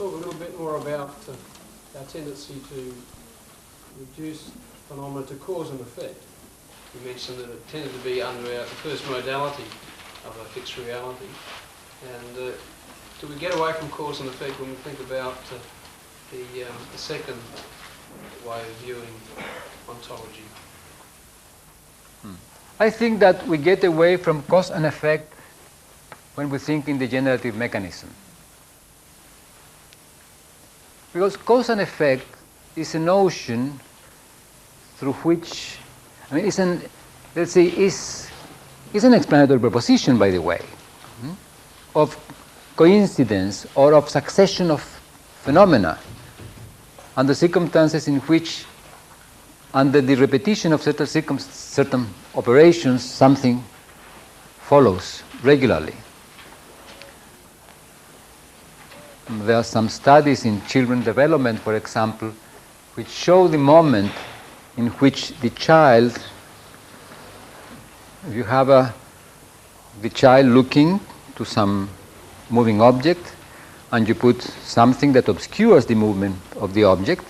talk a little bit more about our tendency to reduce phenomena to cause and effect. You mentioned that it tended to be under the first modality of a fixed reality. And do we get away from cause and effect when we think about the second way of viewing ontology? I think that we get away from cause and effect when we think in the generative mechanism. Because cause and effect is a notion through which, I mean, let's say, is an explanatory proposition, by the way, of coincidence or of succession of phenomena under circumstances in which, under the repetition of certain operations, something follows regularly. There are some studies in children development, for example, which show the moment in which the child, if you have the child looking to some moving object, and you put something that obscures the movement of the object,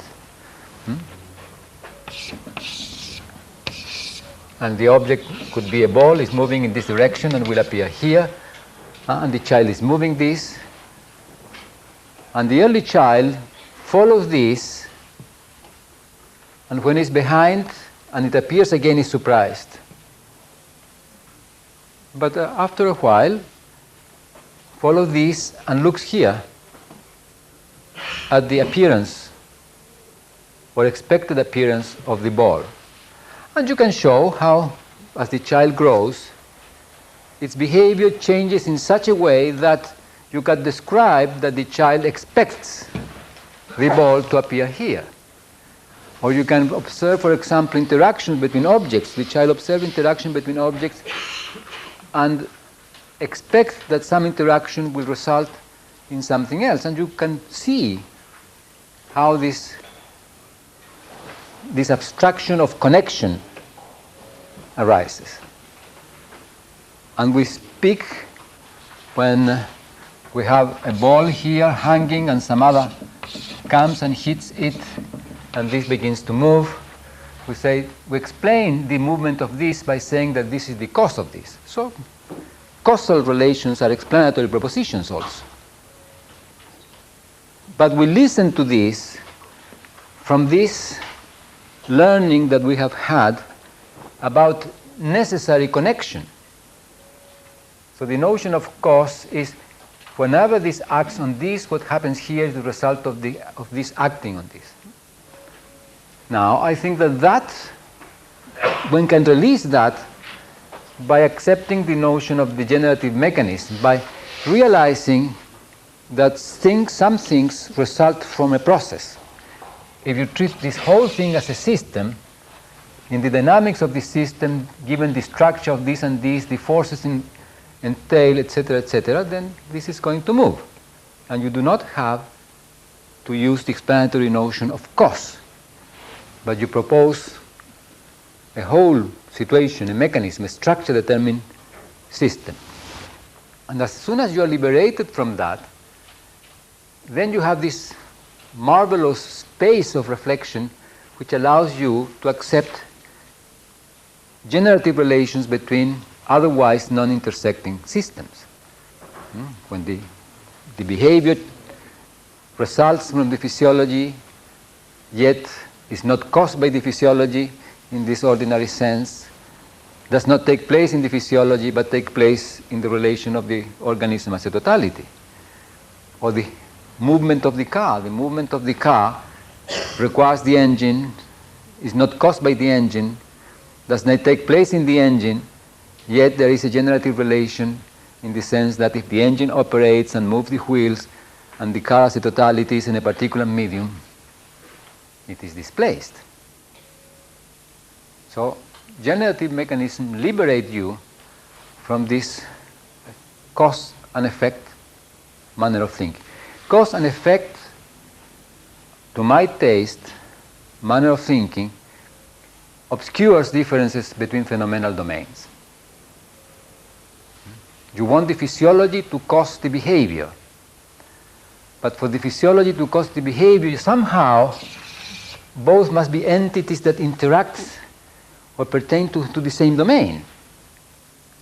and the object could be a ball, is moving in this direction and will appear here, and the child is moving this, and the early child follows this, and when it's behind and it appears again, is surprised. But after a while, follows this and looks here at the appearance or expected appearance of the ball. And you can show how, as the child grows, its behavior changes in such a way that you can describe that the child expects the ball to appear here. Or you can observe, for example, interaction between objects. The child observes interaction between objects and expects that some interaction will result in something else. And you can see how this abstraction of connection arises. And we speak when we have a ball here hanging and some other comes and hits it, and this begins to move. We explain the movement of this by saying that this is the cause of this. So causal relations are explanatory propositions also. But we listen to this from this learning that we have had about necessary connection. So the notion of cause is whenever this acts on this, what happens here is the result of this acting on this. Now, I think that one can release that by accepting the notion of the generative mechanism, by realizing that some things result from a process. If you treat this whole thing as a system, in the dynamics of the system, given the structure of this and this, the forces entail, etc., then this is going to move. And you do not have to use the explanatory notion of cause, but you propose a whole situation, a mechanism, a structure-determined system. And as soon as you are liberated from that, then you have this marvelous space of reflection which allows you to accept generative relations between otherwise non-intersecting systems. When the behavior results from the physiology, yet is not caused by the physiology in this ordinary sense, does not take place in the physiology but take place in the relation of the organism as a totality. Or the movement of the car. The movement of the car requires the engine, is not caused by the engine, does not take place in the engine, yet there is a generative relation in the sense that if the engine operates and moves the wheels and the car as a totality is in a particular medium, it is displaced. So generative mechanism liberate you from this cause and effect manner of thinking. Cause and effect, to my taste, manner of thinking, obscures differences between phenomenal domains. You want the physiology to cause the behavior. But for the physiology to cause the behavior, somehow both must be entities that interact or pertain to the same domain.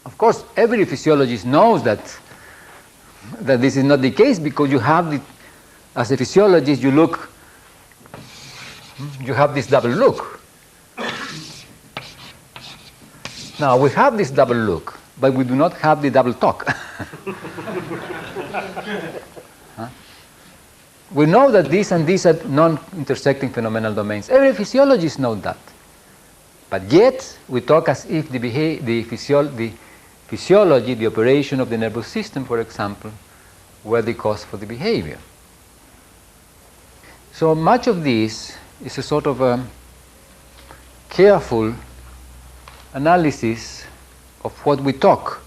Of course, every physiologist knows that this is not the case, because you have as a physiologist, you have this double look. Now, we have this double look, but we do not have the double talk. We know that these and these are non-intersecting phenomenal domains. Every physiologist knows that. But yet, we talk as if the physiology, the operation of the nervous system, for example, were the cause for the behavior. So much of this is a sort of a careful analysis of what we talk.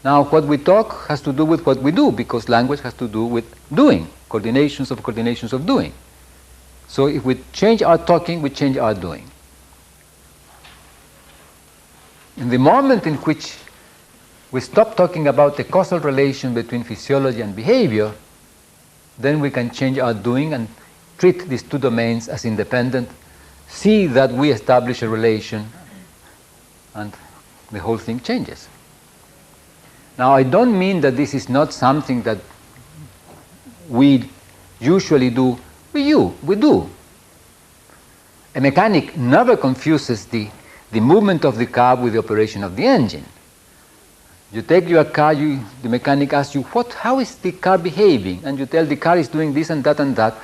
Now, what we talk has to do with what we do, because language has to do with doing, coordinations of doing. So if we change our talking, we change our doing. In the moment in which we stop talking about the causal relation between physiology and behavior, then we can change our doing and treat these two domains as independent, see that we establish a relation, and the whole thing changes. Now, I don't mean that this is not something that we usually do. We do. A mechanic never confuses the movement of the car with the operation of the engine. You take your car, the mechanic asks you, how is the car behaving? And you tell the car is doing this and that and that,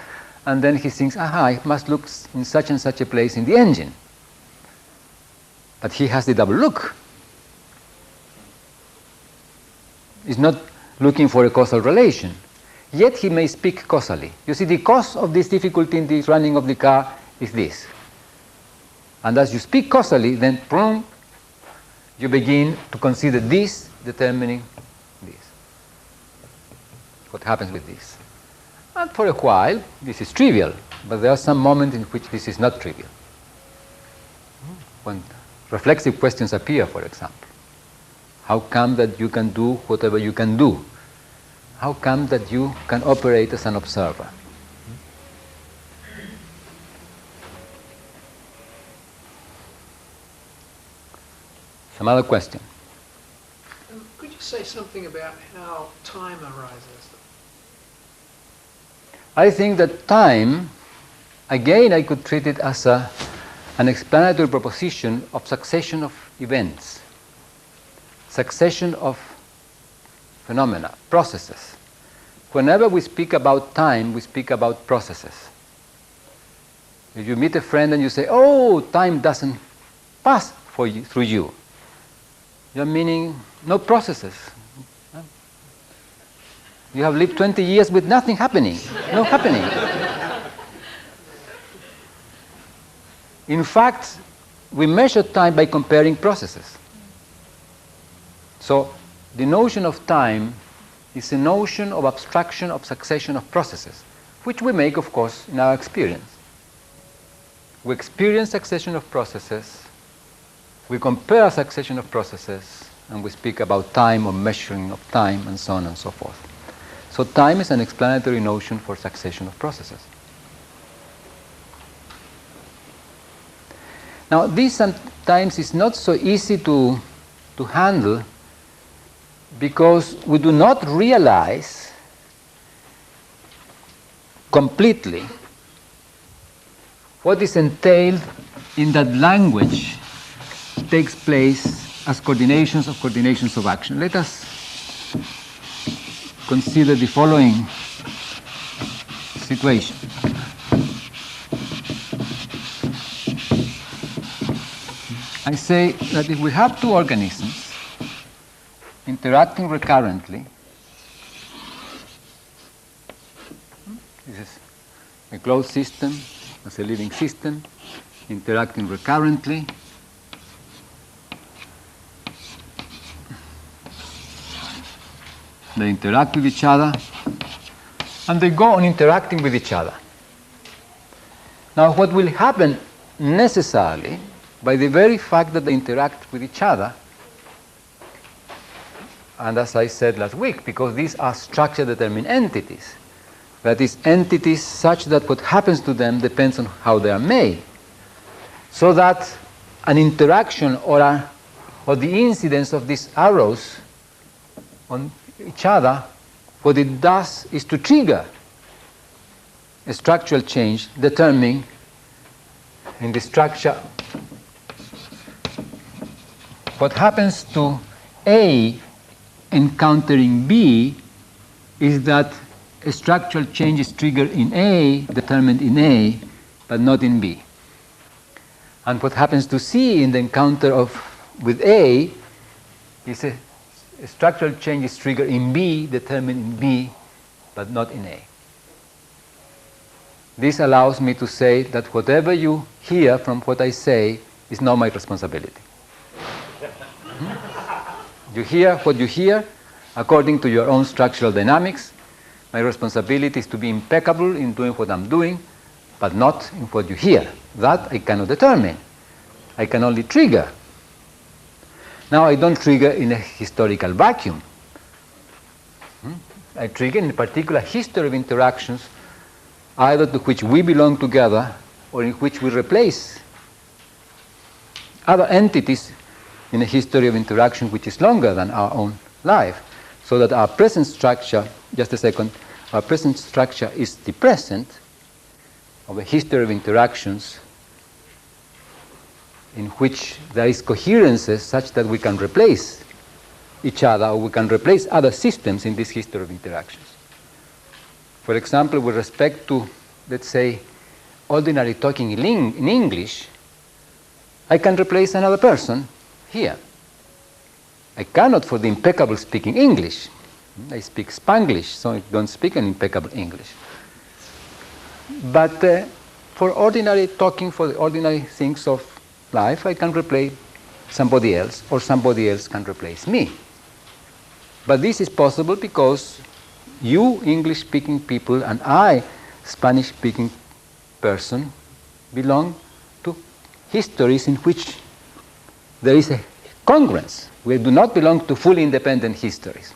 and then he thinks, it must look in such and such a place in the engine. But he has the double look. He's not looking for a causal relation. Yet he may speak causally. You see, the cause of this difficulty in the running of the car is this. And as you speak causally, then boom, you begin to consider this determining this. What happens with this? And for a while, this is trivial, but there are some moments in which this is not trivial. When reflexive questions appear, for example. How come that you can do whatever you can do? How come that you can operate as an observer? Some other question? Could you say something about how time arises? I think that time, again, I could treat it as an explanatory proposition of succession of events. Succession of phenomena, processes. Whenever we speak about time, we speak about processes. If you meet a friend and you say, time doesn't pass through you, you're meaning no processes. You have lived 20 years with nothing happening, no happening. In fact, we measure time by comparing processes. So the notion of time is a notion of abstraction of succession of processes, which we make, of course, in our experience. We experience succession of processes, we compare succession of processes, and we speak about time or measuring of time, and so on and so forth. So time is an explanatory notion for succession of processes. Now, this sometimes is not so easy to handle, because we do not realize completely what is entailed in that language takes place as coordinations of action. Let us consider the following situation. I say that if we have two organisms interacting recurrently, this is a closed system as a living system, interacting recurrently, they interact with each other, and they go on interacting with each other. Now, what will happen necessarily, by the very fact that they interact with each other, and as I said last week, because these are structure-determined entities, that is, entities such that what happens to them depends on how they are made. So that an interaction or the incidence of these arrows on each other, what it does is to trigger a structural change determining in the structure what happens to A encountering B is that a structural change is triggered in A, determined in A, but not in B. And what happens to C in the encounter with A is a structural change is triggered in B, determined in B, but not in A. This allows me to say that whatever you hear from what I say is not my responsibility. You hear what you hear according to your own structural dynamics. My responsibility is to be impeccable in doing what I'm doing, but not in what you hear. That I cannot determine. I can only trigger. Now, I don't trigger in a historical vacuum. I trigger in a particular history of interactions, either to which we belong together or in which we replace other entities in a history of interaction which is longer than our own life. So that our present structure, just a second, our present structure is the present of a history of interactions in which there is coherences such that we can replace each other or we can replace other systems in this history of interactions. For example, with respect to, let's say, ordinary talking in English, I can replace another person here. I cannot for the impeccable speaking English. I speak Spanglish, so I don't speak an impeccable English. But for ordinary talking, for the ordinary things of life, I can replace somebody else, or somebody else can replace me. But this is possible because you, English-speaking people, and I, Spanish-speaking person, belong to histories in which there is a congruence. We do not belong to fully independent histories,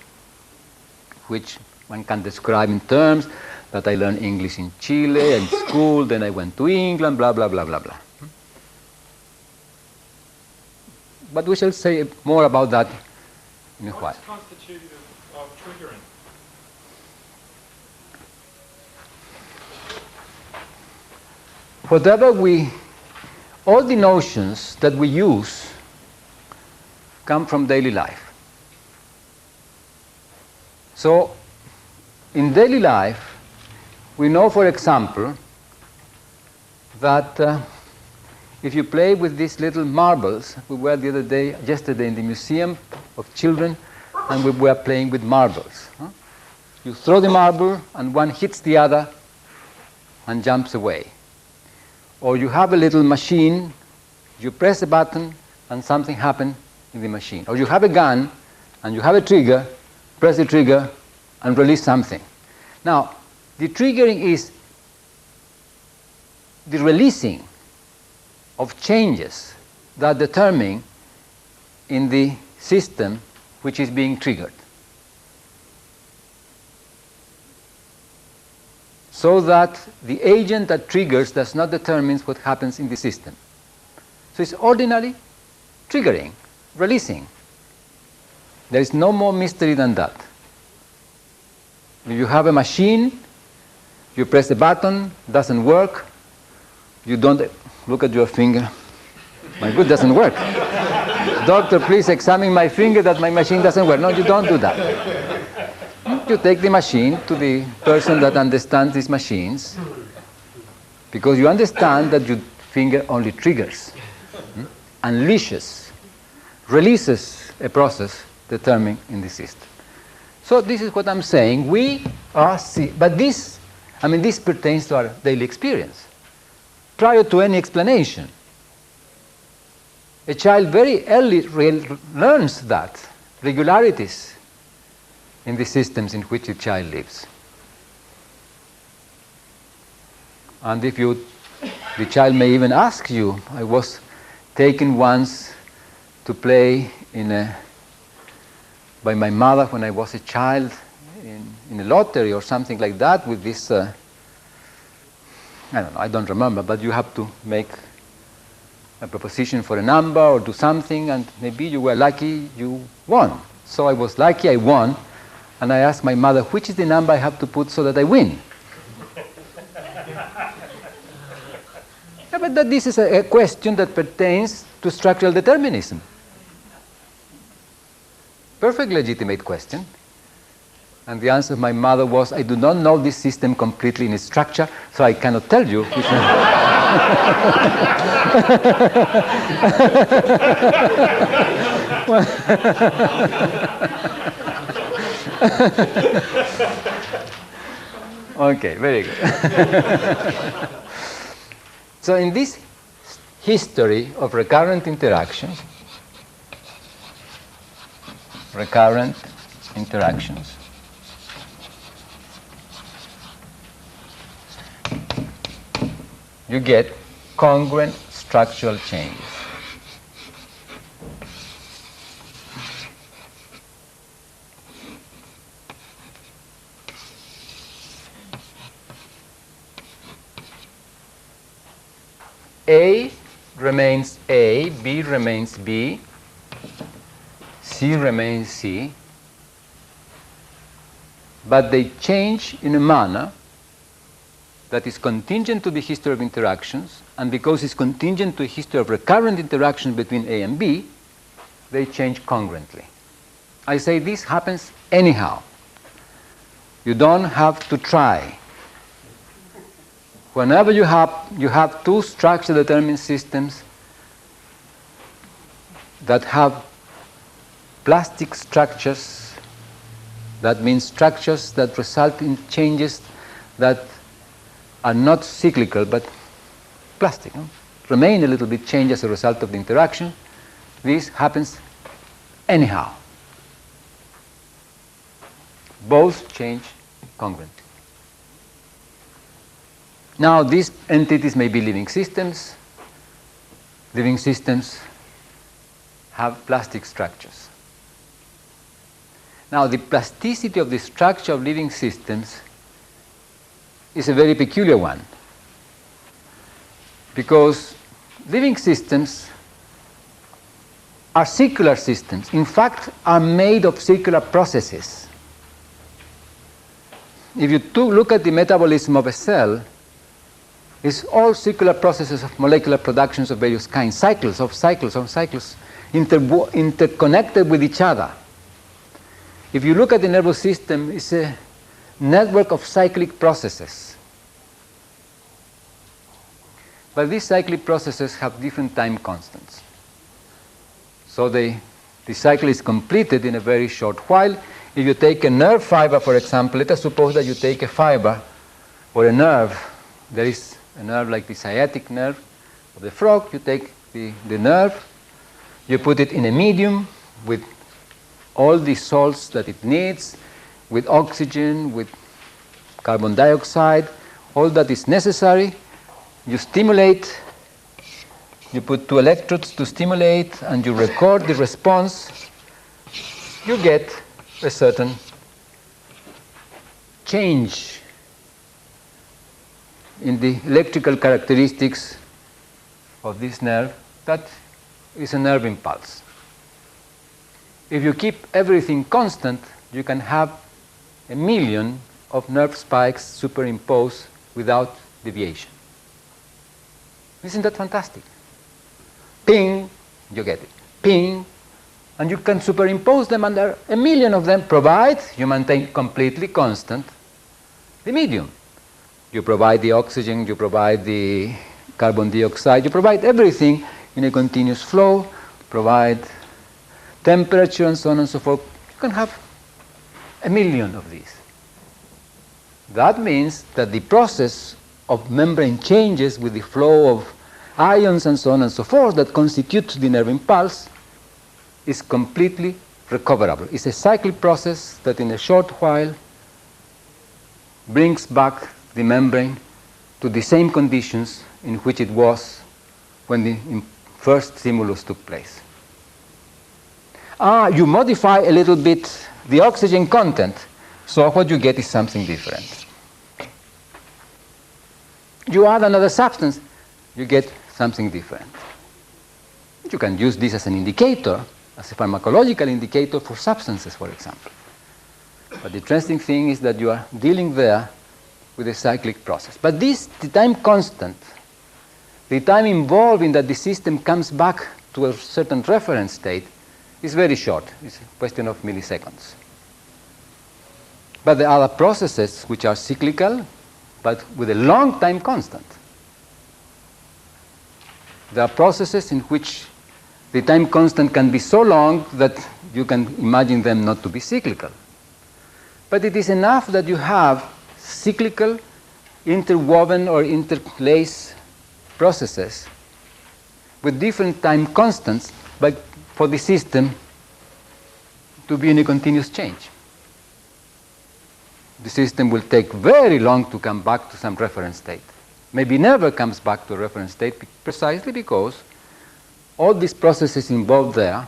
which one can describe in terms that I learned English in Chile, in school, then I went to England, blah, blah, blah, blah, blah. But we shall say more about that in a while. What's constitutive of triggering? All the notions that we use come from daily life. So, in daily life, we know, for example, that if you play with these little marbles, we were yesterday in the Museum of Children, and we were playing with marbles. You throw the marble, and one hits the other and jumps away. Or you have a little machine, you press a button, and something happens in the machine. Or you have a gun, and you have a trigger, press the trigger, and release something. Now, the triggering is the releasing of changes that determine in the system which is being triggered. So that the agent that triggers does not determine what happens in the system. So it's ordinarily triggering, releasing. There is no more mystery than that. If you have a machine, you press a button, doesn't work, you don't look at your finger. My good, doesn't work. Doctor, please examine my finger that my machine doesn't work. No, you don't do that. You take the machine to the person that understands these machines, because you understand that your finger only triggers, unleashes, releases a process determined in the system. So this is what I'm saying. We are but this pertains to our daily experience. Prior to any explanation, a child very early learns that regularities in the systems in which the child lives. And if the child may even ask you, I was taken once to play by my mother when I was a child in in a lottery or something like that with this, I don't know, I don't remember, but you have to make a proposition for a number or do something, and maybe you were lucky, you won. So I was lucky, I won, and I asked my mother, which is the number I have to put so that I win? Yeah, but this is a question that pertains to structural determinism. Perfect legitimate question. And the answer of my mother was, I do not know this system completely in its structure, so I cannot tell you. Okay, very good. So in this history of recurrent interactions, you get congruent structural changes. A remains A, B remains B, C remains C, but they change in a manner that is contingent to the history of interactions, and because it's contingent to a history of recurrent interaction between A and B, they change congruently. I say this happens anyhow. You don't have to try. Whenever you have two structure determined systems that have plastic structures, that means structures that result in changes that are not cyclical but plastic, no? Remain a little bit changed as a result of the interaction. This happens anyhow. Both change congruently. Now, these entities may be living systems. Living systems have plastic structures. Now, the plasticity of the structure of living systems is a very peculiar one, because living systems are circular systems. In fact, are made of circular processes. If you look at the metabolism of a cell, it's all circular processes of molecular productions of various kinds, cycles, interconnected with each other. If you look at the nervous system, it's a network of cyclic processes. But these cyclic processes have different time constants. So the cycle is completed in a very short while. If you take a nerve fiber, for example, let us suppose that you take a fiber or a nerve. There is a nerve like the sciatic nerve of the frog. You take the nerve, you put it in a medium with all the salts that it needs, with oxygen, with carbon dioxide, all that is necessary. You stimulate, you put 2 electrodes to stimulate, and you record the response. You get a certain change in the electrical characteristics of this nerve. That is a nerve impulse. If you keep everything constant, you can have 1 million of nerve spikes superimposed without deviation. Isn't that fantastic? Ping, you get it. Ping, and you can superimpose them under 1 million of them, provided you maintain completely constant the medium. You provide the oxygen, you provide the carbon dioxide, you provide everything in a continuous flow, provide temperature and so on and so forth. You can have 1 million of these. That means that the process of membrane changes with the flow of ions and so on and so forth that constitute the nerve impulse is completely recoverable. It's a cyclic process that in a short while brings back the membrane to the same conditions in which it was when the first stimulus took place. You modify a little bit the oxygen content, So what you get is something different. You add another substance, you get something different. You can use this as an indicator, as a pharmacological indicator for substances, for example. But the interesting thing is that you are dealing there with a cyclic process. But this, the time constant, the time involved in that the system comes back to a certain reference state, is very short. It's a question of milliseconds. But there are other processes which are cyclical, but with a long time constant. There are processes in which the time constant can be so long that you can imagine them not to be cyclical. But it is enough that you have cyclical, interwoven or interlaced processes with different time constants, but for the system to be in a continuous change. The system will take very long to come back to some reference state. Maybe never comes back to a reference state precisely because all these processes involved there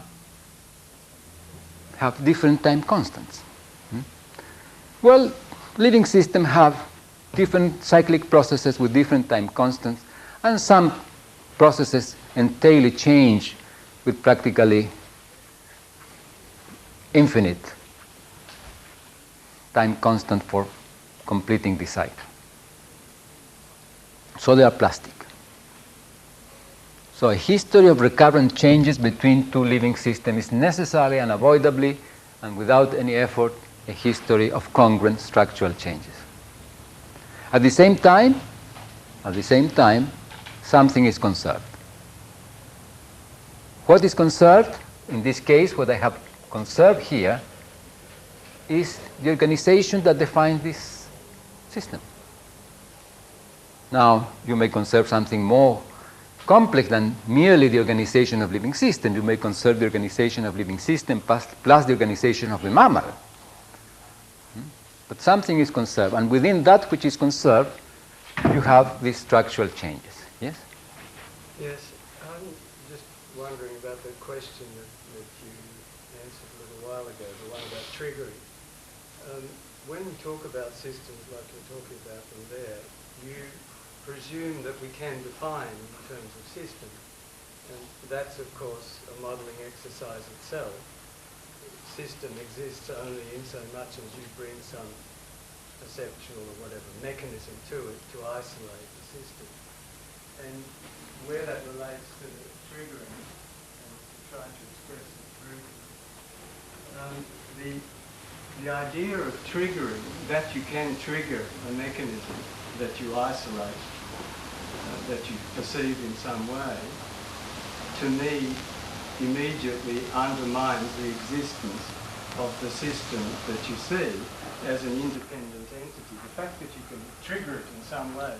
have different time constants. Well, living systems have different cyclic processes with different time constants, and some processes entail a change with practically infinite time constant for completing the cycle. So they are plastic. So a history of recurrent changes between two living systems is necessarily, unavoidably, and without any effort, a history of congruent structural changes. At the same time, something is conserved. What is conserved? In this case, what I have conserved here is the organization that defines this system. Now, you may conserve something more complex than merely the organization of living system. You may conserve the organization of living system plus the organization of the mammal. But something is conserved, and within that which is conserved, you have these structural changes. Yes? Yes, I'm just wondering about the question that you answered a little while ago, the one about triggering. When you talk about systems like you're talking about them there, you presume that we can define in terms of system, and that's of course a modelling exercise itself. System exists only in so much as you bring some perceptual or whatever mechanism to it to isolate the system. And where that relates to the triggering, and to try to express it briefly, the idea of triggering, that you can trigger a mechanism that you isolate, that you perceive in some way, to me immediately undermines the existence of the system that you see as an independent entity. The fact that you can trigger it in some way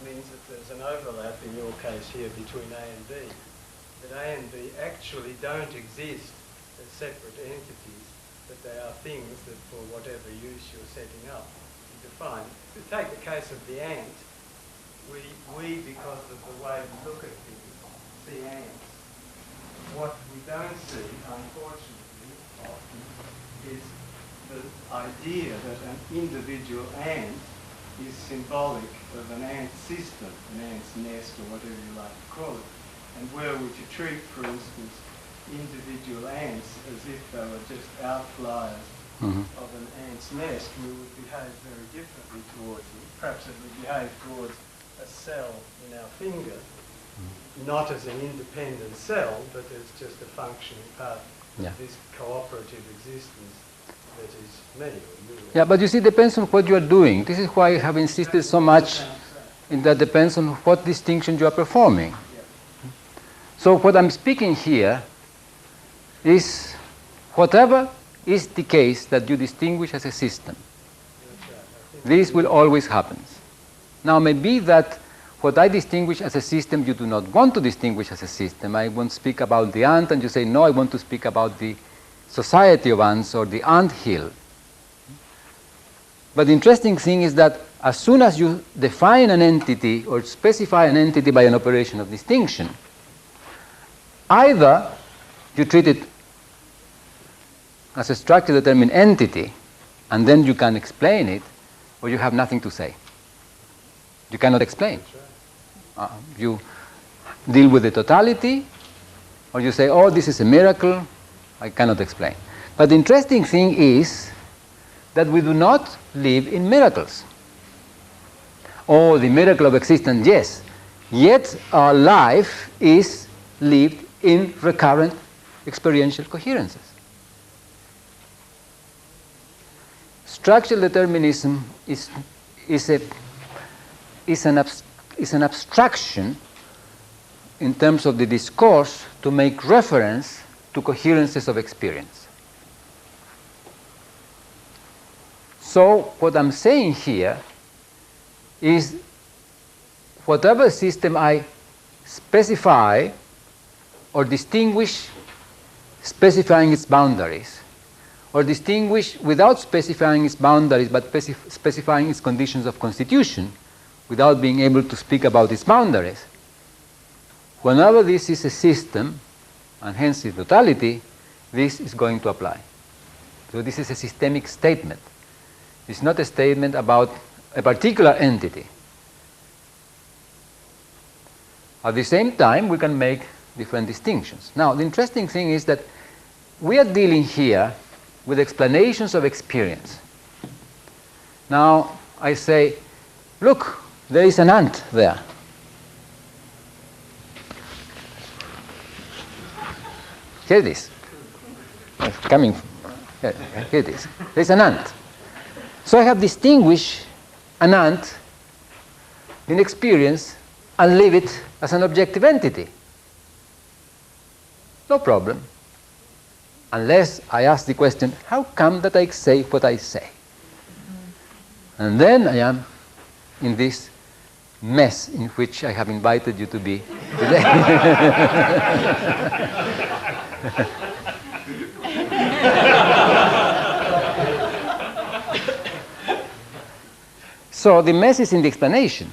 means that there's an overlap in your case here between A and B. That A and B actually don't exist as separate entities, but they are things that for whatever use you're setting up, you define. To take the case of the ant, we because of the way we look at things, see ants. What we don't see, unfortunately, often, is the idea that an individual ant is symbolic of an ant system, an ant's nest, or whatever you like to call it. And were we to treat, for instance, individual ants as if they were just outliers of an ant's nest, we would behave very differently towards them. Perhaps it would behave towards a cell in our finger, not as an independent cell, but as just a functioning part of this cooperative existence that is me or you. Yeah, but you see, it depends on what you are doing. This is why I have insisted so much in that depends on what distinction you are performing. So what I'm speaking here is whatever is the case that you distinguish as a system. This will always happen. Now, maybe that what I distinguish as a system, you do not want to distinguish as a system. I won't speak about the ant, and you say, no, I want to speak about the society of ants or the ant hill. But the interesting thing is that as soon as you define an entity or specify an entity by an operation of distinction, either you treat it as a structure determined entity, and then you can explain it, or you have nothing to say. You cannot explain. You deal with the totality, or you say, oh, this is a miracle, I cannot explain. But the interesting thing is that we do not live in miracles. Oh, the miracle of existence, yes. Yet our life is lived in recurrent experiential coherences. Structural determinism is an abstraction in terms of the discourse to make reference to coherences of experience. So what I'm saying here is whatever system I specify or distinguish specifying its boundaries, or distinguish without specifying its boundaries but specifying its conditions of constitution without being able to speak about its boundaries, whenever this is a system, and hence the totality, this is going to apply. So this is a systemic statement. It's not a statement about a particular entity. At the same time, we can make different distinctions. Now, the interesting thing is that we are dealing here with explanations of experience. Now, I say, look, there is an ant there. Here it is. Coming. Here it is. There is an ant. So I have distinguished an ant in experience and leave it as an objective entity. No problem. Unless I ask the question, how come that I say what I say? And then I am in this mess in which I have invited you to be today. So the mess is in the explanation.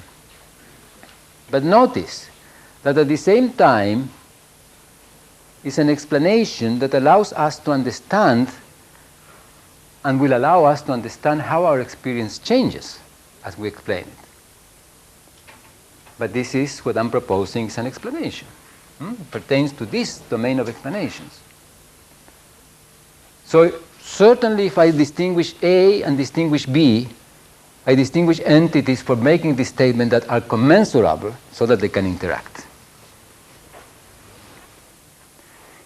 But notice that at the same time is an explanation that allows us to understand and will allow us to understand how our experience changes as we explain it. But this is what I'm proposing is an explanation. It pertains to this domain of explanations. So certainly if I distinguish A and distinguish B, I distinguish entities for making this statement that are commensurable so that they can interact.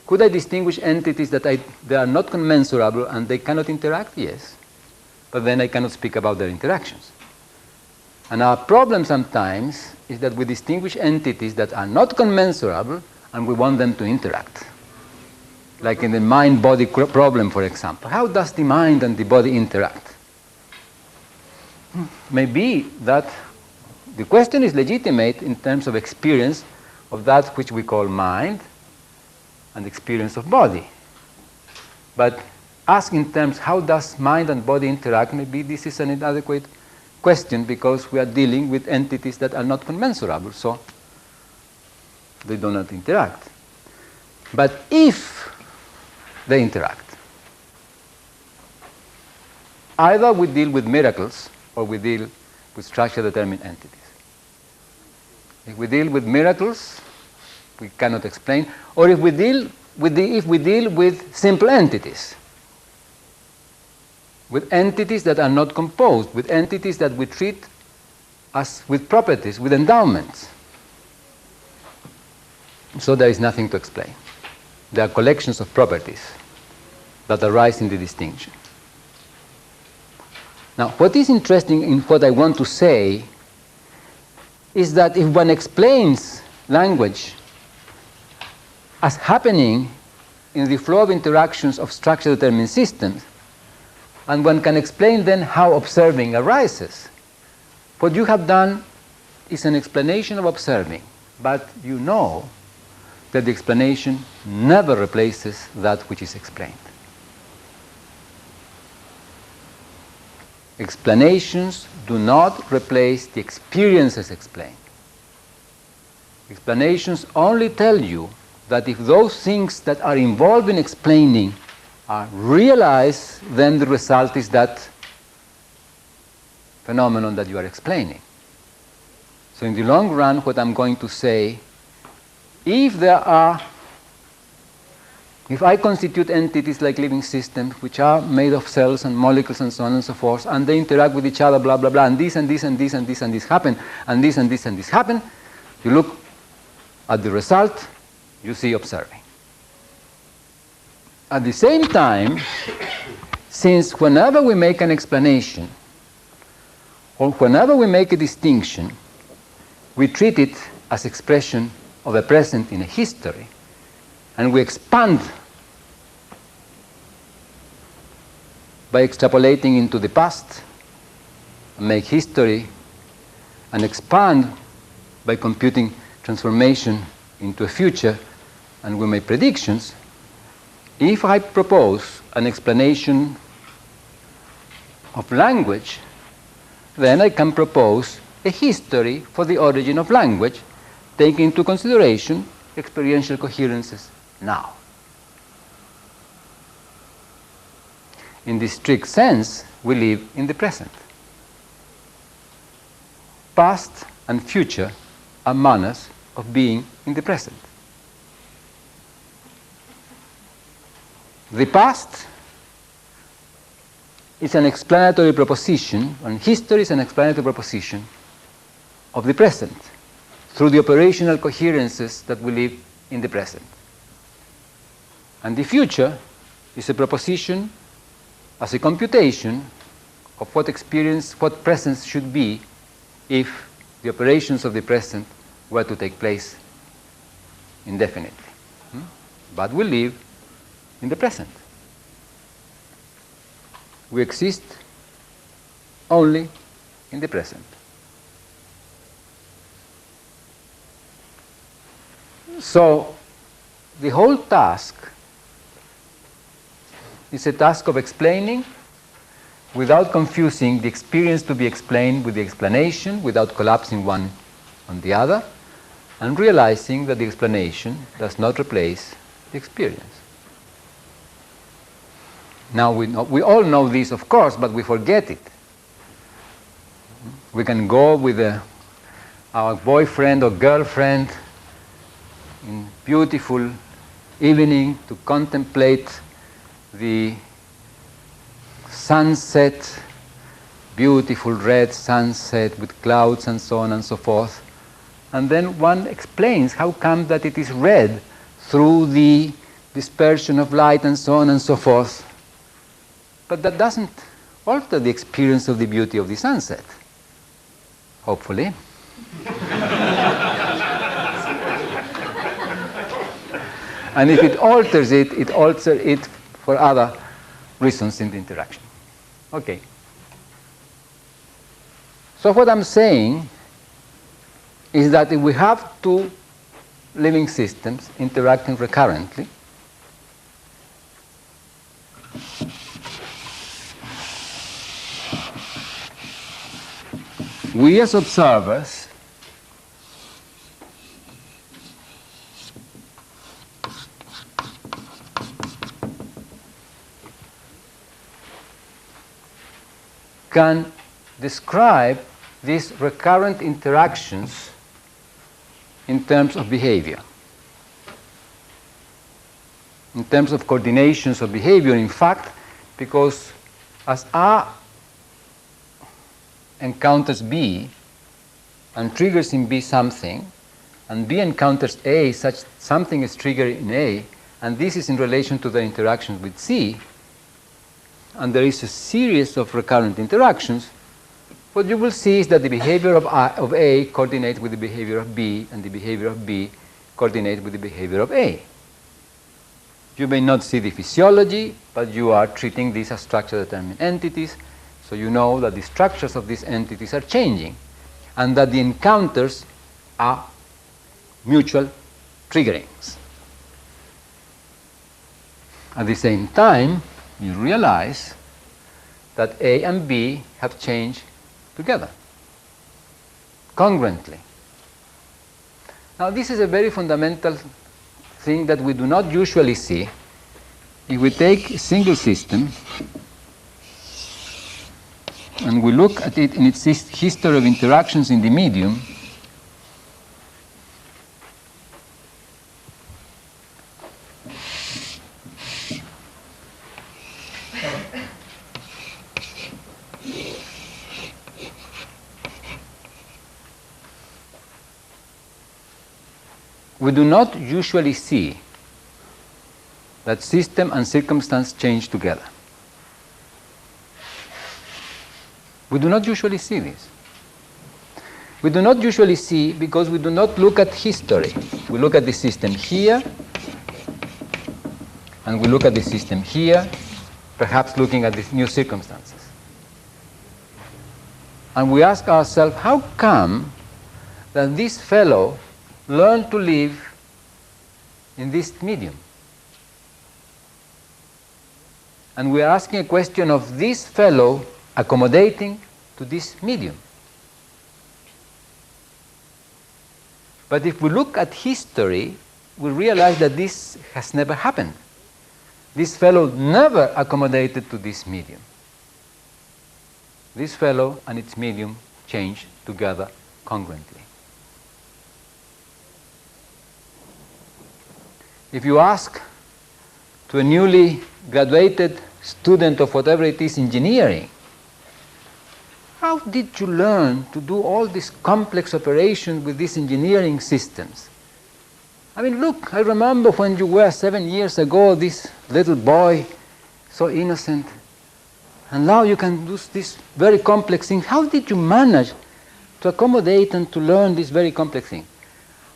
Could I distinguish entities that they are not commensurable and they cannot interact? Yes. But then I cannot speak about their interactions. And our problem sometimes is that we distinguish entities that are not commensurable and we want them to interact. Like in the mind-body problem, for example. How does the mind and the body interact? Maybe that the question is legitimate in terms of experience of that which we call mind and experience of body. But ask in terms how does mind and body interact, maybe this is an inadequate question because we are dealing with entities that are not commensurable, so they do not interact. But if they interact, either we deal with miracles or we deal with structure determined entities. If we deal with miracles, we cannot explain, or if we deal with simple entities, with entities that are not composed, with entities that we treat as with properties, with endowments. So there is nothing to explain. There are collections of properties that arise in the distinction. Now, what is interesting in what I want to say is that if one explains language as happening in the flow of interactions of structure-determined systems, and one can explain then how observing arises, what you have done is an explanation of observing, but you know that the explanation never replaces that which is explained. Explanations do not replace the experiences explained. Explanations only tell you that if those things that are involved in explaining are realized, then the result is that phenomenon that you are explaining. So in the long run, what I'm going to say, if I constitute entities like living systems, which are made of cells and molecules and so on and so forth, and they interact with each other, blah, blah, blah, and this and this and this and this and this happen, and this and this and this happen, you look at the result, you see observing. At the same time, since whenever we make an explanation, or whenever we make a distinction, we treat it as expression of a present in a history, and we expand by extrapolating into the past, and make history, and expand by computing transformation into a future, and we make predictions. If I propose an explanation of language, then I can propose a history for the origin of language, taking into consideration experiential coherences now. In this strict sense, we live in the present. Past and future are manners of being in the present. The past is an explanatory proposition, and history is an explanatory proposition of the present through the operational coherences that we live in the present. And the future is a proposition as a computation of what experience, what presence should be if the operations of the present were to take place indefinitely. But we live in the present. We exist only in the present. So the whole task is a task of explaining without confusing the experience to be explained with the explanation, without collapsing one on the other, and realizing that the explanation does not replace the experience. Now we all know this, of course, but we forget it. We can go with our boyfriend or girlfriend in beautiful evening to contemplate the sunset, beautiful red sunset with clouds and so on and so forth. And then one explains how come that it is red through the dispersion of light and so on and so forth. But that doesn't alter the experience of the beauty of the sunset, hopefully. And if it alters it, it alters it for other reasons in the interaction. Okay. So what I'm saying is that if we have two living systems interacting recurrently, we as observers can describe these recurrent interactions in terms of behavior, in terms of coordinations of behavior, in fact, because as A encounters B and triggers in B something, and B encounters A, such something is triggered in A, and this is in relation to the interaction with C, and there is a series of recurrent interactions, what you will see is that the behavior of A coordinates with the behavior of B, and the behavior of B coordinates with the behavior of A. You may not see the physiology, but you are treating these as structure-determined entities, so you know that the structures of these entities are changing, and that the encounters are mutual triggerings. At the same time, you realize that A and B have changed together, congruently. Now, this is a very fundamental thing that we do not usually see. If we take a single system, and we look at it in its history of interactions in the medium, we do not usually see that system and circumstance change together. We do not usually see this. We do not usually see because we do not look at history. We look at the system here, and we look at the system here, perhaps looking at the new circumstances. And we ask ourselves, how come that this fellow learned to live in this medium? And we are asking a question of this fellow accommodating to this medium. But if we look at history, we realize that this has never happened. This fellow never accommodated to this medium. This fellow and its medium change together congruently. If you ask to a newly graduated student of whatever it is, engineering, how did you learn to do all these complex operations with these engineering systems? I mean, look, I remember when you were 7 years ago, this little boy, so innocent, and now you can do this very complex thing. How did you manage to accommodate and to learn this very complex thing?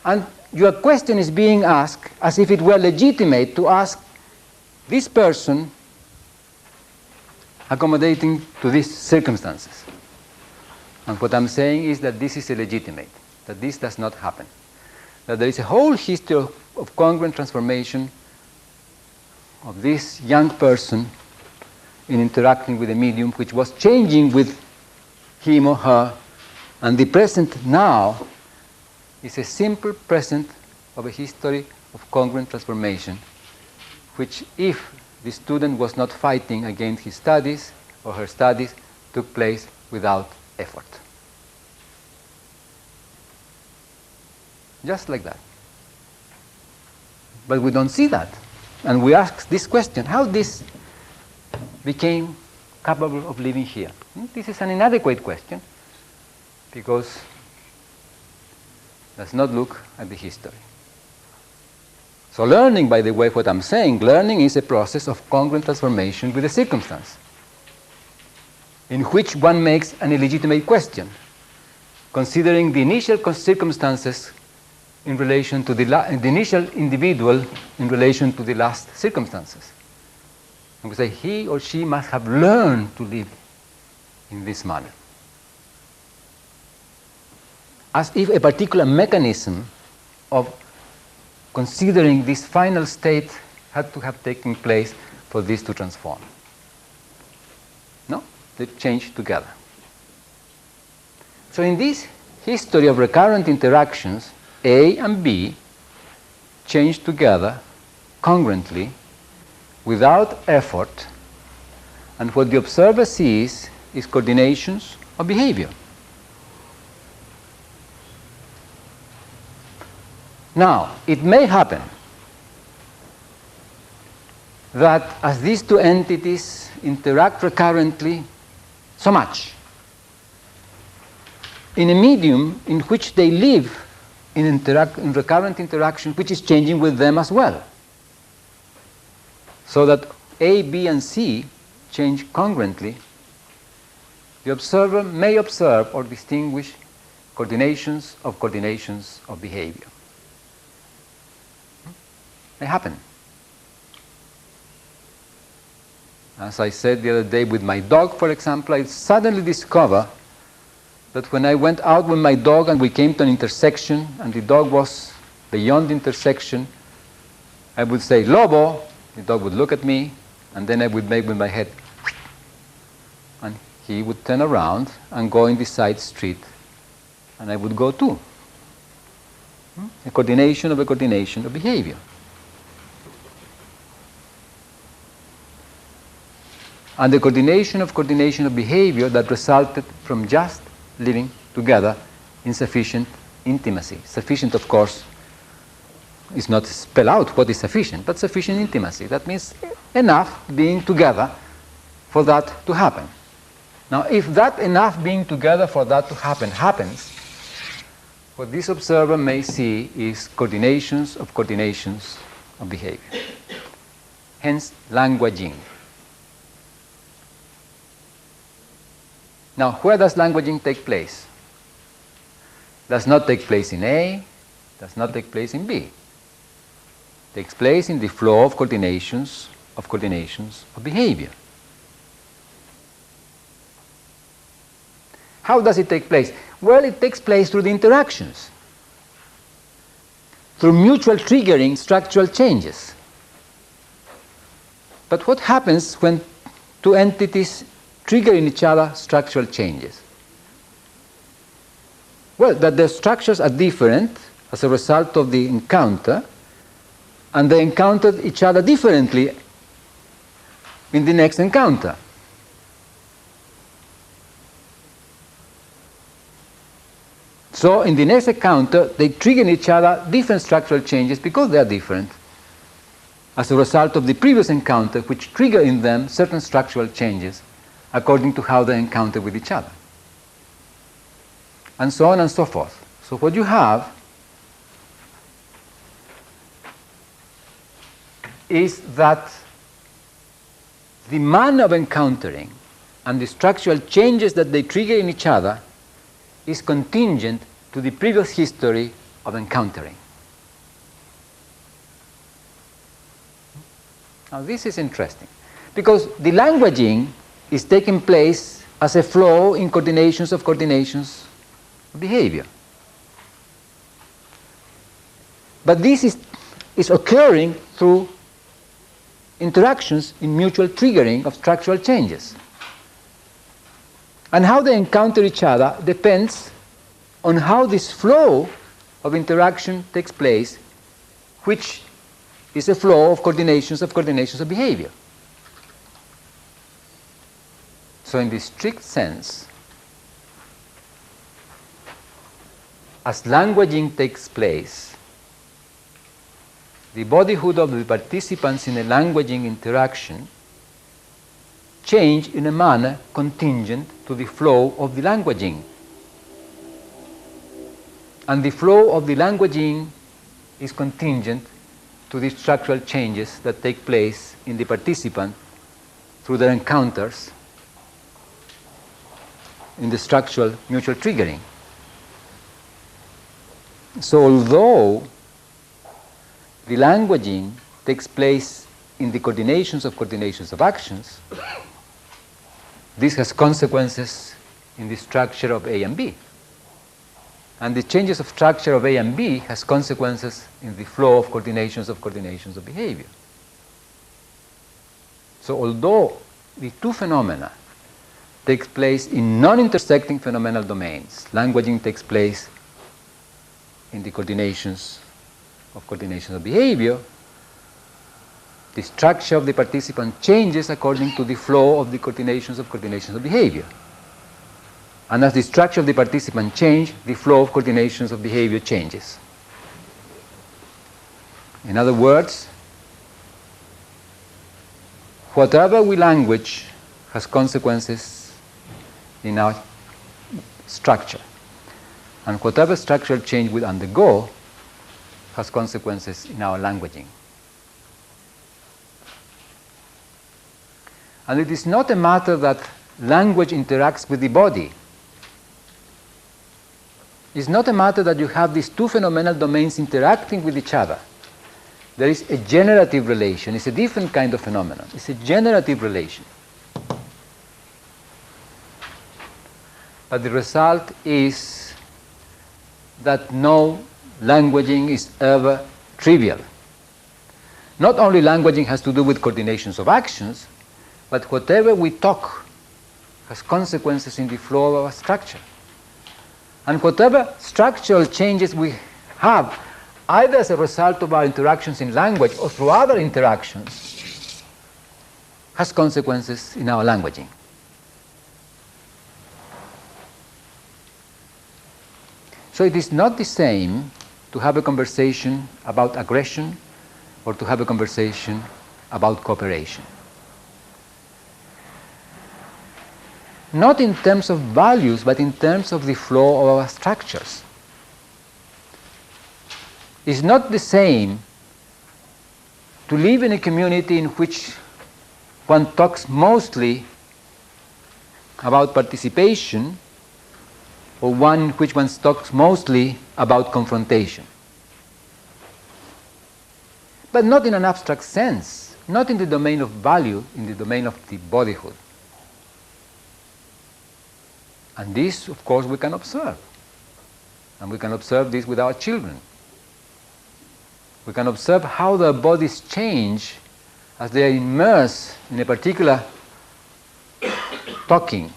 And your question is being asked as if it were legitimate to ask this person accommodating to these circumstances. And what I'm saying is that this is illegitimate, that this does not happen. That there is a whole history of congruent transformation of this young person in interacting with a medium which was changing with him or her, and the present now is a simple present of a history of congruent transformation, which, if the student was not fighting against his studies or her studies, took place without effort. Just like that. But we don't see that. And we ask this question, how this became capable of living here? This is an inadequate question because it does not look at the history. So learning, by the way, what I'm saying, learning is a process of congruent transformation with a circumstance in which one makes an illegitimate question, considering the initial circumstances in relation to the initial individual in relation to the last circumstances. And we say he or she must have learned to live in this manner. As if a particular mechanism of considering this final state had to have taken place for this to transform. No, they change together. So in this history of recurrent interactions, A and B change together congruently without effort, and what the observer sees is coordinations of behavior. Now, it may happen that as these two entities interact recurrently so much, in a medium in which they live in recurrent interaction, which is changing with them as well, so that A, B, and C change congruently, the observer may observe or distinguish coordinations of behavior. They happen. As I said the other day with my dog, for example, I suddenly discover that when I went out with my dog and we came to an intersection and the dog was beyond the intersection, I would say, Lobo, the dog would look at me, and then I would make with my head, and he would turn around and go in the side street, and I would go too. A coordination of behavior. and the coordination of behavior that resulted from just living together in sufficient intimacy. Sufficient, of course, is not spell out what is sufficient, but sufficient intimacy. That means enough being together for that to happen. Now, if that enough being together for that to happen happens, what this observer may see is coordinations of behavior. Hence, languaging. Now, where does languaging take place? Does not take place in A, does not take place in B. Takes place in the flow of coordinations of behavior. How does it take place? Well, it takes place through the interactions, through mutual triggering structural changes. But what happens when two entities trigger in each other structural changes? Well, that their structures are different as a result of the encounter, and they encountered each other differently in the next encounter. So in the next encounter, they trigger in each other different structural changes because they are different as a result of the previous encounter, which trigger in them certain structural changes according to how they encounter with each other. And so on and so forth. So what you have is that the manner of encountering and the structural changes that they trigger in each other is contingent to the previous history of encountering. Now this is interesting, because the languaging is taking place as a flow in coordinations of behavior. But this is occurring through interactions in mutual triggering of structural changes. And how they encounter each other depends on how this flow of interaction takes place, which is a flow of coordinations of behavior. So in the strict sense, as languaging takes place, the bodyhood of the participants in a languaging interaction change in a manner contingent to the flow of the languaging. And the flow of the languaging is contingent to the structural changes that take place in the participant through their encounters in the structural mutual triggering. So although the languaging takes place in the coordinations of actions, this has consequences in the structure of A and B. And the changes of structure of A and B has consequences in the flow of coordinations of behavior. So although the two phenomena take place in non-intersecting phenomenal domains, languaging takes place in the coordinations of behavior, the structure of the participant changes according to the flow of the coordinations of behavior. And as the structure of the participant changes, the flow of coordinations of behavior changes. In other words, whatever we language has consequences in our structure. And whatever structural change we undergo has consequences in our languaging. And it is not a matter that language interacts with the body. It's not a matter that you have these two phenomenal domains interacting with each other. There is a generative relation. It's a different kind of phenomenon. It's a generative relation. But the result is that no languaging is ever trivial. Not only languaging has to do with coordinations of actions, but whatever we talk has consequences in the flow of our structure. And whatever structural changes we have, either as a result of our interactions in language or through other interactions, has consequences in our languaging. So it is not the same to have a conversation about aggression or to have a conversation about cooperation. Not in terms of values, but in terms of the flow of our structures. It's not the same to live in a community in which one talks mostly about participation or one in which one talks mostly about confrontation. But not in an abstract sense, not in the domain of value, in the domain of the bodyhood. And this, of course, we can observe. And we can observe this with our children. We can observe how their bodies change as they are immersed in a particular talking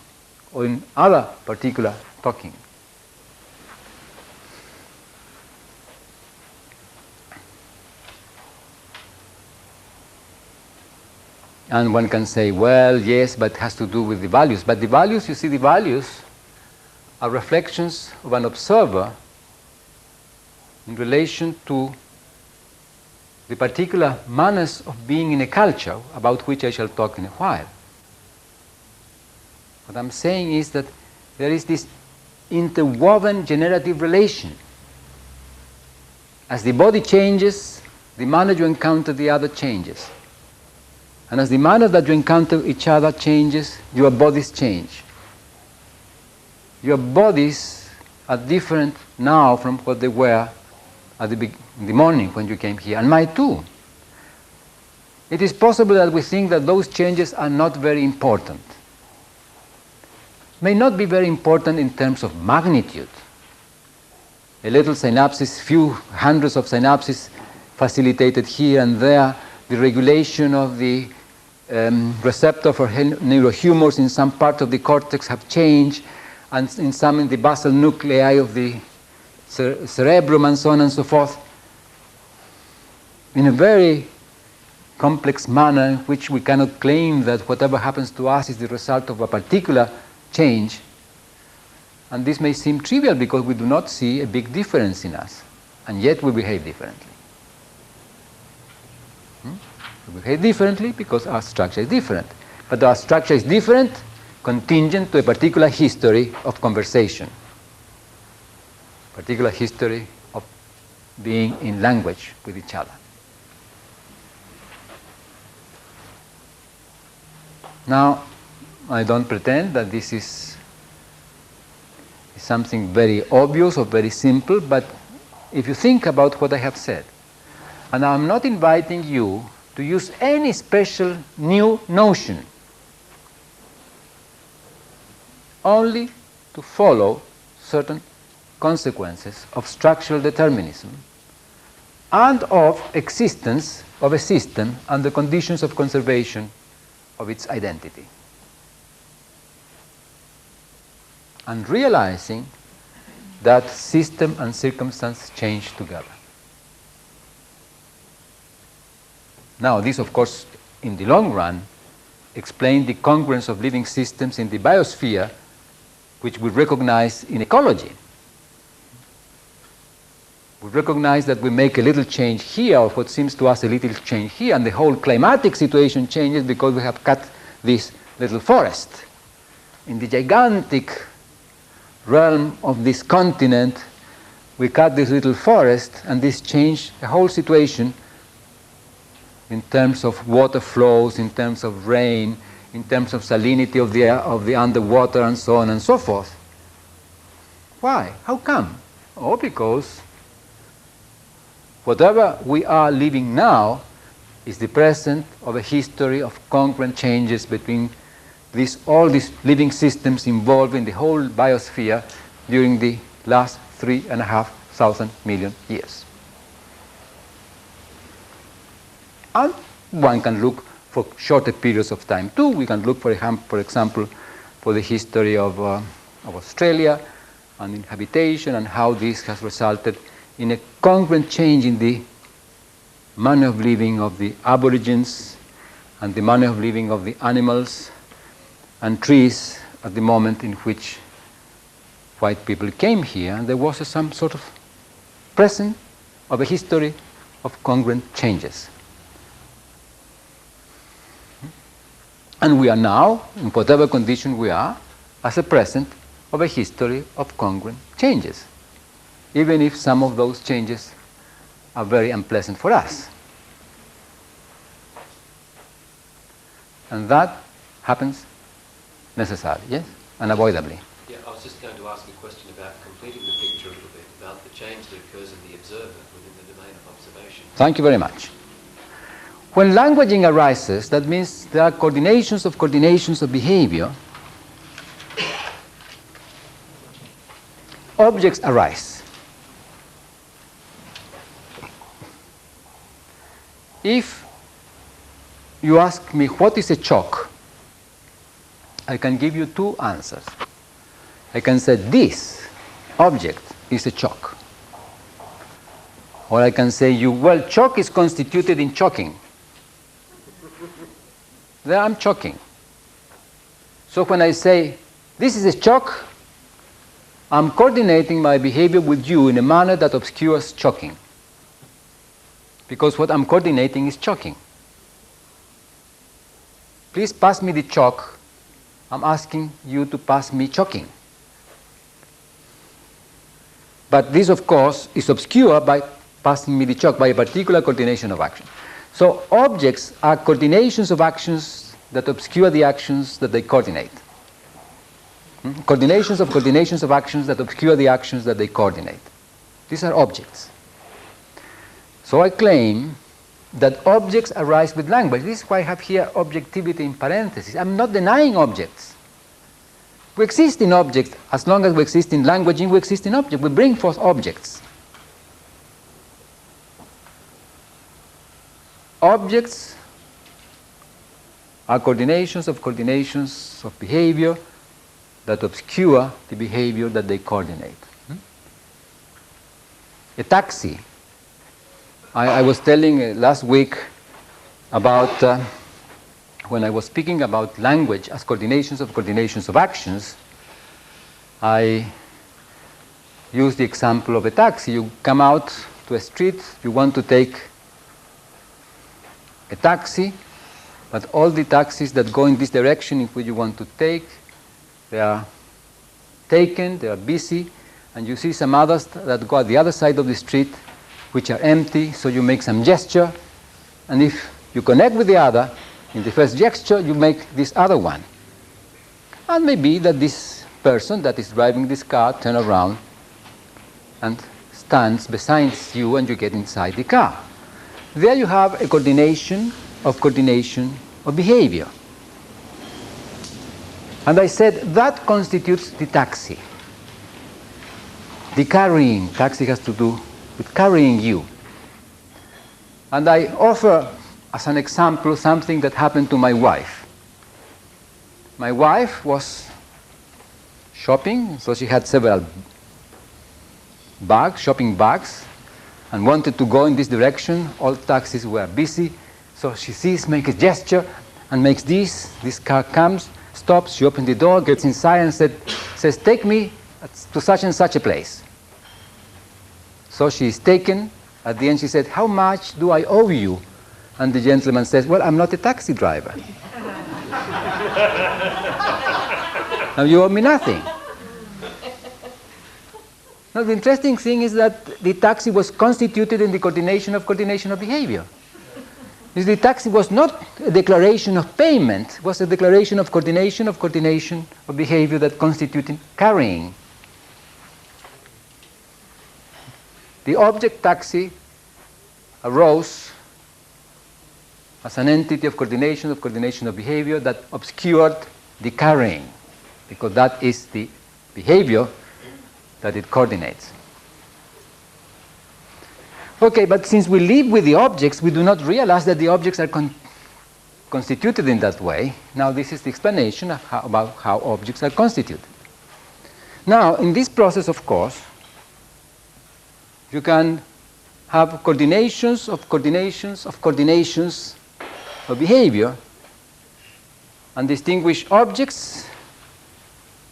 or in other particular talking. And one can say, well, yes, but it has to do with the values. But the values, you see, the values are reflections of an observer in relation to the particular manners of being in a culture, about which I shall talk in a while. What I'm saying is that there is this interwoven generative relation. As the body changes, the manner you encounter the other changes. And as the manner that you encounter each other changes, your bodies change. Your bodies are different now from what they were at in the morning when you came here, and mine too. It is possible that we think that those changes are not very important. May not be very important in terms of magnitude. A little synapses, few hundreds of synapses facilitated here and there, the regulation of the receptor for neurohumors in some part of the cortex have changed, and in some in the basal nuclei of the cerebrum and so on and so forth, in a very complex manner in which we cannot claim that whatever happens to us is the result of a particular change. And this may seem trivial because we do not see a big difference in us, and yet we behave differently. We behave differently because our structure is different. But our structure is different contingent to a particular history of conversation, particular history of being in language with each other. Now, I don't pretend that this is something very obvious or very simple, but if you think about what I have said, and I'm not inviting you to use any special new notion, only to follow certain consequences of structural determinism and of existence of a system under conditions of conservation of its identity. And realizing that system and circumstance change together. Now, this, of course, in the long run, explains the congruence of living systems in the biosphere, which we recognize in ecology. We recognize that we make a little change here, or what seems to us a little change here, and the whole climatic situation changes because we have cut this little forest. In the gigantic realm of this continent, we cut this little forest, and this changed the whole situation in terms of water flows, in terms of rain, in terms of salinity of the underwater, and so on and so forth. Why? How come? Oh, because whatever we are living now is the present of a history of congruent changes between all these living systems involved in the whole biosphere during the last 3,500 million years. And one can look for shorter periods of time too. We can look, for example, for the history of Australia and in habitation, and how this has resulted in a congruent change in the manner of living of the Aborigines and the manner of living of the animals and trees at the moment in which white people came here, and there was some sort of present of a history of congruent changes. And we are now, in whatever condition we are, as a present of a history of congruent changes, even if some of those changes are very unpleasant for us. And that happens necessarily, yes, unavoidably. Yeah, I was just going to ask a question about completing the picture a little bit, about the change that occurs in the observer within the domain of observation. Thank you very much. When languaging arises, that means there are coordinations of behavior. Objects arise. If you ask me what is a chalk, I can give you two answers. I can say this object is a chalk. Or I can say you, well, chalk is constituted in chalking. There I'm chalking. So when I say this is a chalk, I'm coordinating my behavior with you in a manner that obscures chalking. Because what I'm coordinating is chalking. Please pass me the chalk. I'm asking you to pass me chalking. But this, of course, is obscured by passing me the chalk, by a particular coordination of action. So objects are coordinations of actions that obscure the actions that they coordinate. Coordinations of actions that obscure the actions that they coordinate. These are objects. So I claim that objects arise with language. This is why I have here objectivity in parentheses. I'm not denying objects. We exist in objects. As long as we exist in languaging, we exist in objects. We bring forth objects. Objects are coordinations of behavior that obscure the behavior that they coordinate. A taxi. I was telling last week about when I was speaking about language as coordinations of actions, I used the example of a taxi. You come out to a street, you want to take a taxi, but all the taxis that go in this direction in which you want to take, they are taken, they are busy, and you see some others that go at the other side of the street which are empty, so you make some gesture, and if you connect with the other, in the first gesture you make this other one. And maybe that this person that is driving this car turns around and stands beside you and you get inside the car. There you have a coordination of behavior. And I said that constitutes the taxi. The carrying, taxi has to do with carrying you. And I offer as an example something that happened to my wife. My wife was shopping, so she had several bags, shopping bags, and wanted to go in this direction. All taxis were busy, so she sees, makes a gesture, and makes this car comes, stops, she opens the door, gets inside and says, take me to such and such a place. So she is taken. At the end she said, how much do I owe you? And the gentleman says, well, I'm not a taxi driver. Now you owe me nothing. Now the interesting thing is that the taxi was constituted in the coordination of behavior. The taxi was not a declaration of payment, it was a declaration of coordination of behavior that constituted carrying. The object taxi arose as an entity of coordination of behavior that obscured the carrying, because that is the behavior that it coordinates. Okay, but since we live with the objects, we do not realize that the objects are constituted in that way. Now this is the explanation of about how objects are constituted. Now, in this process, of course, you can have coordinations of behavior and distinguish objects.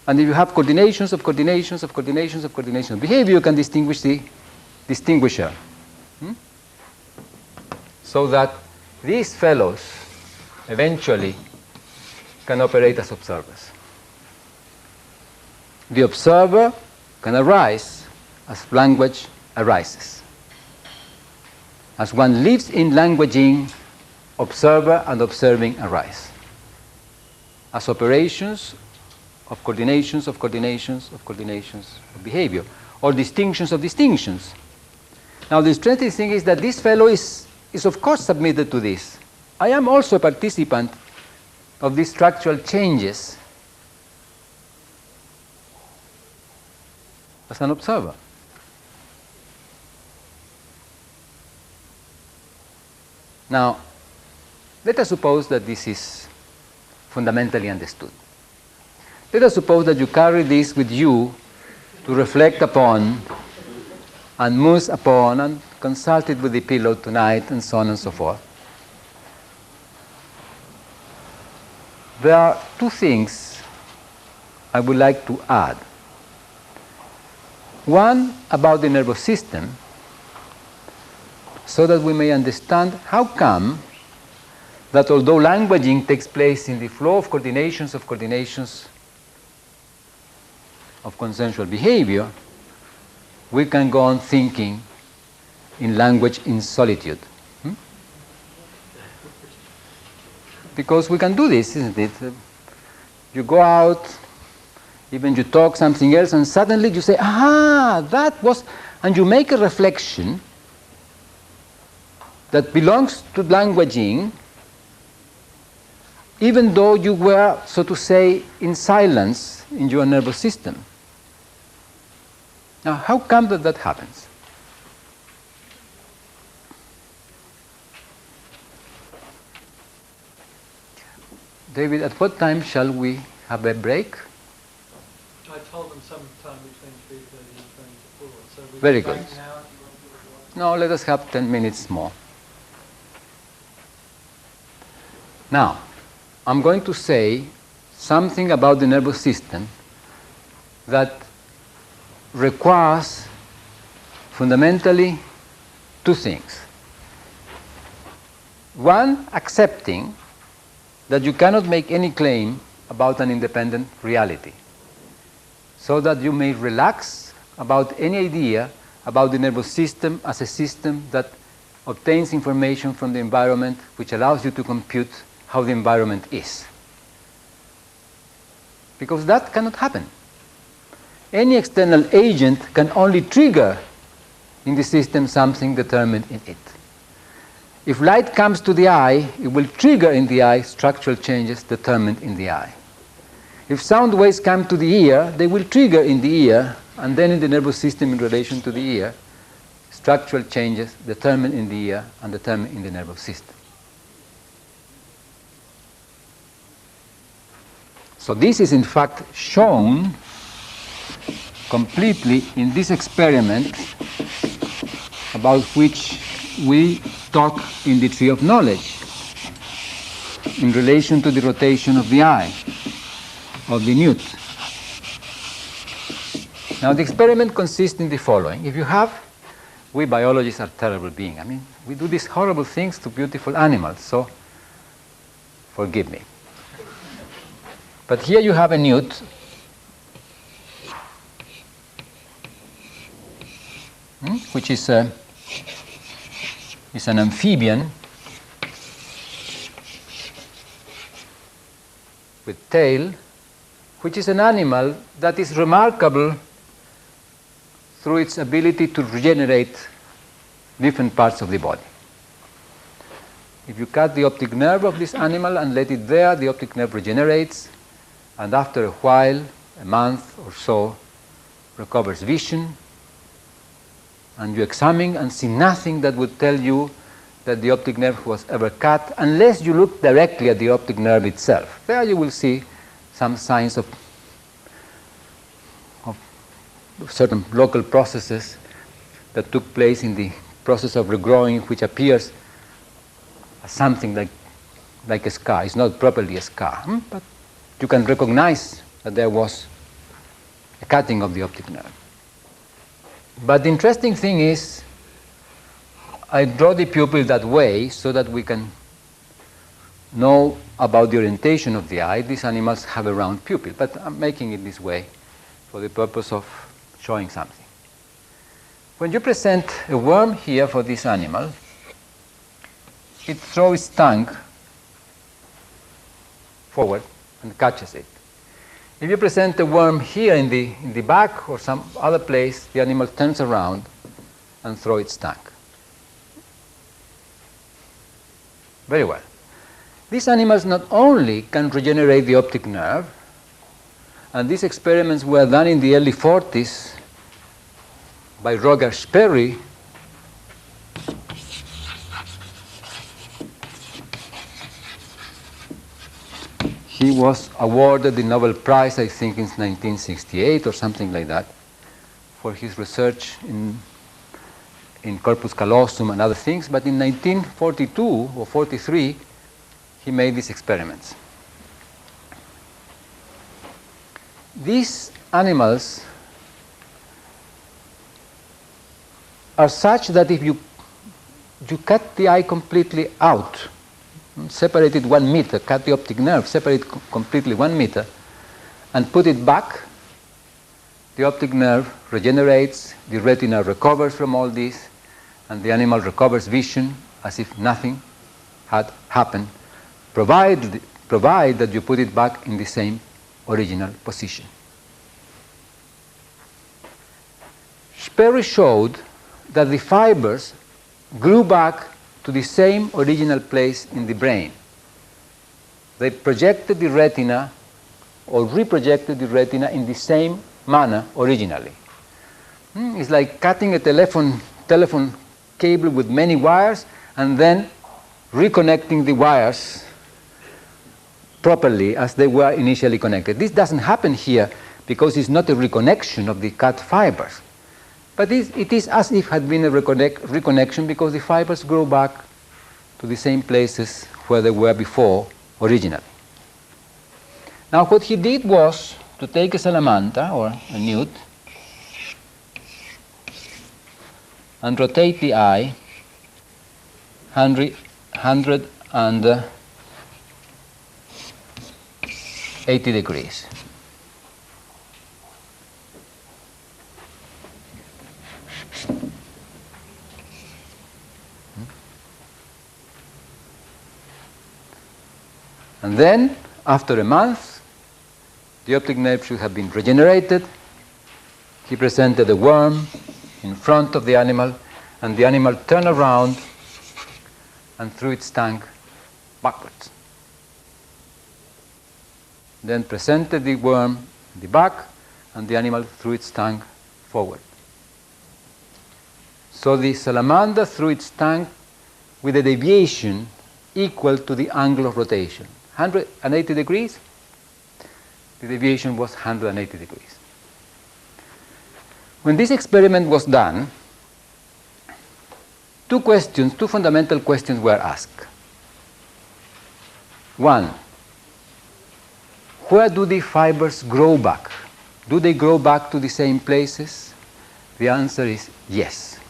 And if you have coordinations of coordinations of coordinations of coordination of behavior, you can distinguish the distinguisher. So that these fellows eventually can operate as observers. The observer can arise as language arises. As one lives in languaging, observer and observing arise. As operations of coordinations of coordinations of coordinations of behavior, or distinctions of distinctions. Now the interesting thing is that this fellow is of course submitted to this. I am also a participant of these structural changes as an observer. Now, let us suppose that this is fundamentally understood. Let us suppose that you carry this with you to reflect upon and muse upon and consult it with the pillow tonight and so on and so forth. There are two things I would like to add. One about the nervous system, so that we may understand how come that although languaging takes place in the flow of coordinations of consensual behavior, we can go on thinking in language in solitude. Because we can do this, isn't it? You go out, even you talk something else, and suddenly you say, ah, that was, and you make a reflection that belongs to languaging, even though you were, so to say, in silence in your nervous system. Now, how come that happens? David, at what time shall we have a break? I told them sometime between 3:30 and 4. So we Very go good. back now. No, let us have 10 minutes more. Now, I'm going to say something about the nervous system that requires fundamentally two things. One, accepting that you cannot make any claim about an independent reality, so that you may relax about any idea about the nervous system as a system that obtains information from the environment which allows you to compute how the environment is. Because that cannot happen. Any external agent can only trigger in the system something determined in it. If light comes to the eye, it will trigger in the eye structural changes determined in the eye. If sound waves come to the ear, they will trigger in the ear, and then in the nervous system in relation to the ear, structural changes determined in the ear and determined in the nervous system. So this is in fact shown completely in this experiment about which we talk in the Tree of Knowledge in relation to the rotation of the eye, of the newt. Now the experiment consists in the following. If you have, we biologists are terrible beings. I mean, we do these horrible things to beautiful animals, so forgive me. But here you have a newt which is an amphibian with tail, which is an animal that is remarkable through its ability to regenerate different parts of the body. If you cut the optic nerve of this animal and let it there, the optic nerve regenerates, and after a while, a month or so, recovers vision, and you examine and see nothing that would tell you that the optic nerve was ever cut, unless you look directly at the optic nerve itself. There you will see some signs of certain local processes that took place in the process of regrowing, which appears as something like like a scar. It's not properly a scar, but you can recognize that there was a cutting of the optic nerve. But the interesting thing is, I draw the pupil that way so that we can know about the orientation of the eye. These animals have a round pupil, but I'm making it this way for the purpose of showing something. When you present a worm here for this animal, it throws its tongue forward and catches it. If you present a worm here in the back or some other place, the animal turns around and throws its tongue. Very well. These animals not only can regenerate the optic nerve, and these experiments were done in the early 40s by Roger Sperry. He was awarded the Nobel Prize, I think, in 1968 or something like that, for his research in corpus callosum and other things. But in 1942 or 43, he made these experiments. These animals are such that if you cut the eye completely out, separate it 1 meter, cut the optic nerve, separate it completely 1 meter, and put it back, the optic nerve regenerates, the retina recovers from all this, and the animal recovers vision as if nothing had happened, provided that you put it back in the same original position. Sperry showed that the fibers grew back to the same original place in the brain. They projected the retina or reprojected the retina in the same manner originally. It's like cutting a telephone cable with many wires and then reconnecting the wires properly as they were initially connected. This doesn't happen here because it's not a reconnection of the cut fibers. But it is as if it had been a reconnection because the fibers grow back to the same places where they were before originally. Now what he did was to take a salamander or a newt and rotate the eye 180 degrees. And then, after a month, the optic nerve should have been regenerated. He presented a worm in front of the animal, and the animal turned around and threw its tongue backwards. Then presented the worm in the back, and the animal threw its tongue forward. So the salamander threw its tongue with a deviation equal to the angle of rotation. 180 degrees, the deviation was 180 degrees. When this experiment was done, two fundamental questions were asked. One, where do the fibers grow back? Do they grow back to the same places? The answer is yes.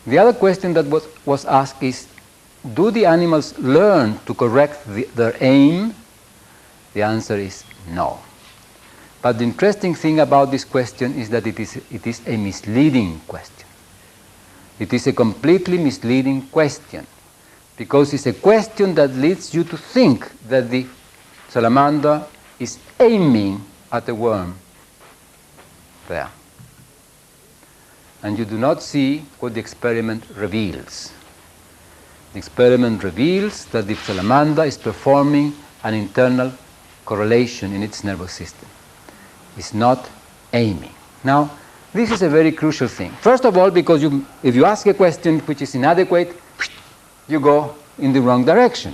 The other question that was asked is, do the animals learn to correct their aim? The answer is no. But the interesting thing about this question is that it is a misleading question. It is a completely misleading question because it's a question that leads you to think that the salamander is aiming at a worm there. And you do not see what the experiment reveals. The experiment reveals that the salamander is performing an internal correlation in its nervous system. It's not aiming. Now, this is a very crucial thing. First of all, because if you ask a question which is inadequate, you go in the wrong direction.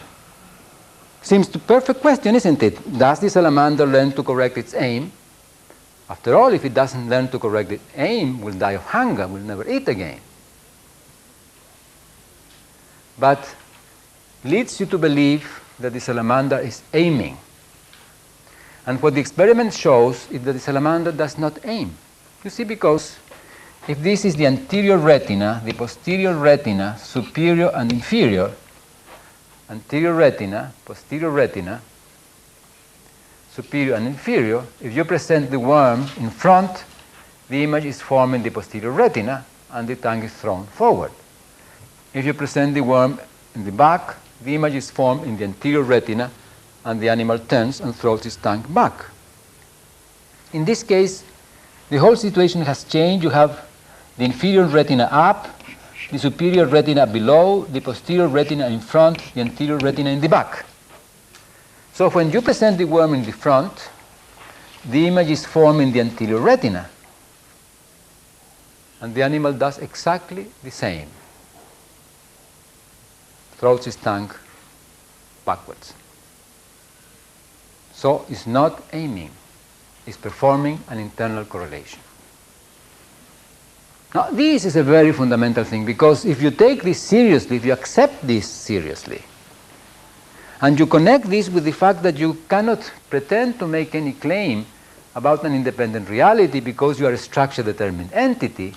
Seems a perfect question, isn't it? Does the salamander learn to correct its aim? After all, if it doesn't learn to correct its aim, it will die of hunger, will never eat again. But leads you to believe that the salamander is aiming. And what the experiment shows is that the salamander does not aim. You see, because if this is the anterior retina, the posterior retina, superior and inferior, anterior retina, posterior retina, superior and inferior, if you present the worm in front, the image is formed in the posterior retina and the tongue is thrown forward. If you present the worm in the back, the image is formed in the anterior retina and the animal turns and throws its tongue back. In this case, the whole situation has changed. You have the inferior retina up, the superior retina below, the posterior retina in front, the anterior retina in the back. So when you present the worm in the front, the image is formed in the anterior retina. And the animal does exactly the same. Throws its tongue backwards. So it's not aiming, it's performing an internal correlation. Now this is a very fundamental thing, because if you take this seriously, if you accept this seriously, and you connect this with the fact that you cannot pretend to make any claim about an independent reality because you are a structure-determined entity,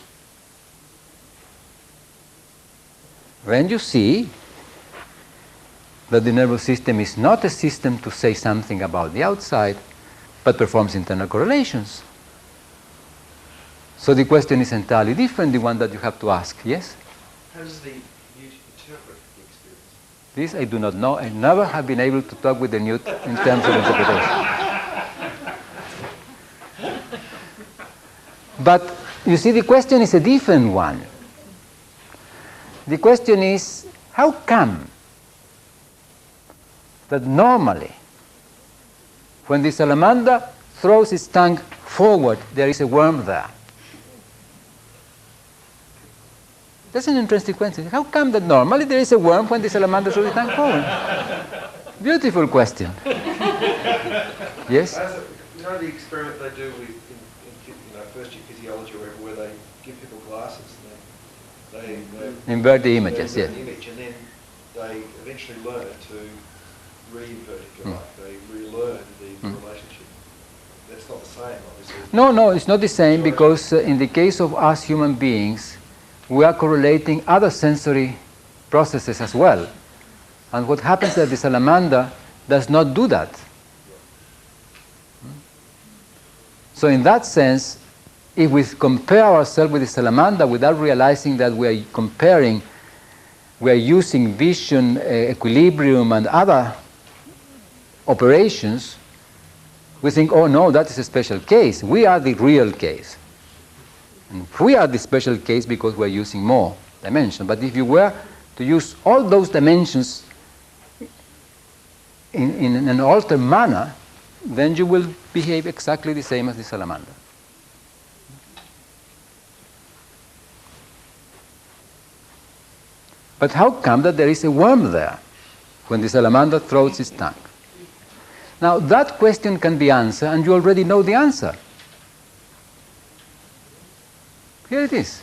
then you see that the nervous system is not a system to say something about the outside, but performs internal correlations. So the question is entirely different, the one that you have to ask. Yes? How does the newt interpret the experience? This I do not know. I never have been able to talk with the newt in terms of interpretation. But you see, the question is a different one. The question is, how come that normally, when the salamander throws its tongue forward, there is a worm there? That's an interesting question. How come that normally there is a worm when the salamander throws its tongue forward? Beautiful question. Yes? You know the experiment they do with in first year physiology or whatever, where they give people glasses and they invert the images, yes. An image, and then they eventually learn to reinvert, if you like. They relearn the relationship. That's not the same, obviously. No, it's not the same, because in the case of us human beings, we are correlating other sensory processes as well. And what happens is that the salamander does not do that. So in that sense, if we compare ourselves with the salamander without realizing that we are comparing, we are using vision, equilibrium, and other operations, we think, oh no, that is a special case. We are the real case. And we are the special case because we are using more dimensions. But if you were to use all those dimensions in an altered manner, then you will behave exactly the same as the salamander. But how come that there is a worm there when the salamander throws its tongue? Now that question can be answered, and you already know the answer. Here it is.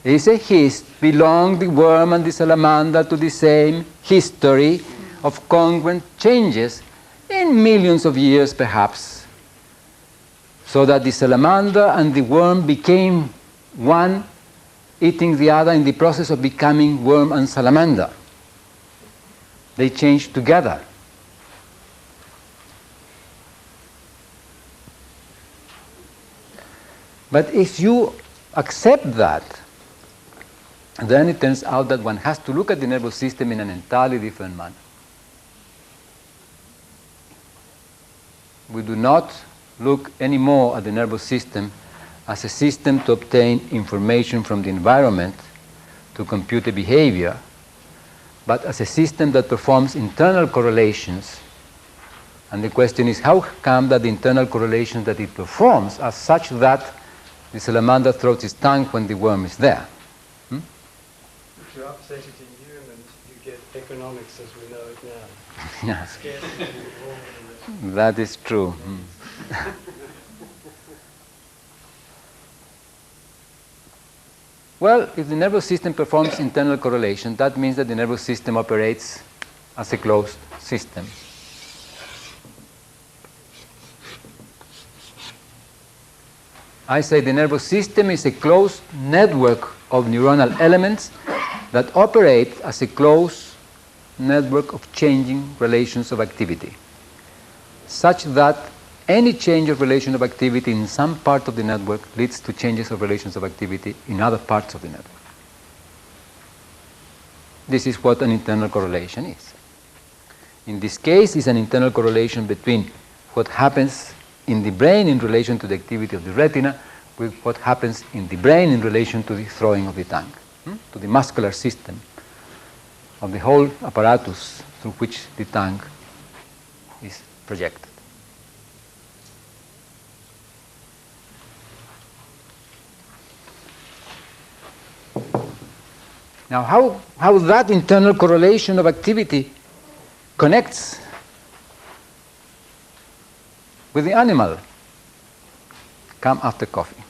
It is a hist. Belong the worm and the salamander to the same history of congruent changes in millions of years perhaps, so that the salamander and the worm became one, eating the other in the process of becoming worm and salamander. They changed together. But if you accept that, then it turns out that one has to look at the nervous system in an entirely different manner. We do not look anymore at the nervous system as a system to obtain information from the environment to compute a behavior, but as a system that performs internal correlations. And the question is, how come that the internal correlations that it performs are such that the salamander throws its tongue when the worm is there? If you upset it in humans, you get economics as we know it now. Yes. Scarcity of raw materials. That is true. Well, if the nervous system performs internal correlation, that means that the nervous system operates as a closed system. I say the nervous system is a closed network of neuronal elements that operate as a closed network of changing relations of activity, such that any change of relation of activity in some part of the network leads to changes of relations of activity in other parts of the network. This is what an internal correlation is. In this case, it's an internal correlation between what happens in the brain in relation to the activity of the retina with what happens in the brain in relation to the throwing of the tongue, to the muscular system of the whole apparatus through which the tongue is projected. Now, how that internal correlation of activity connects with the animal? Come after coffee.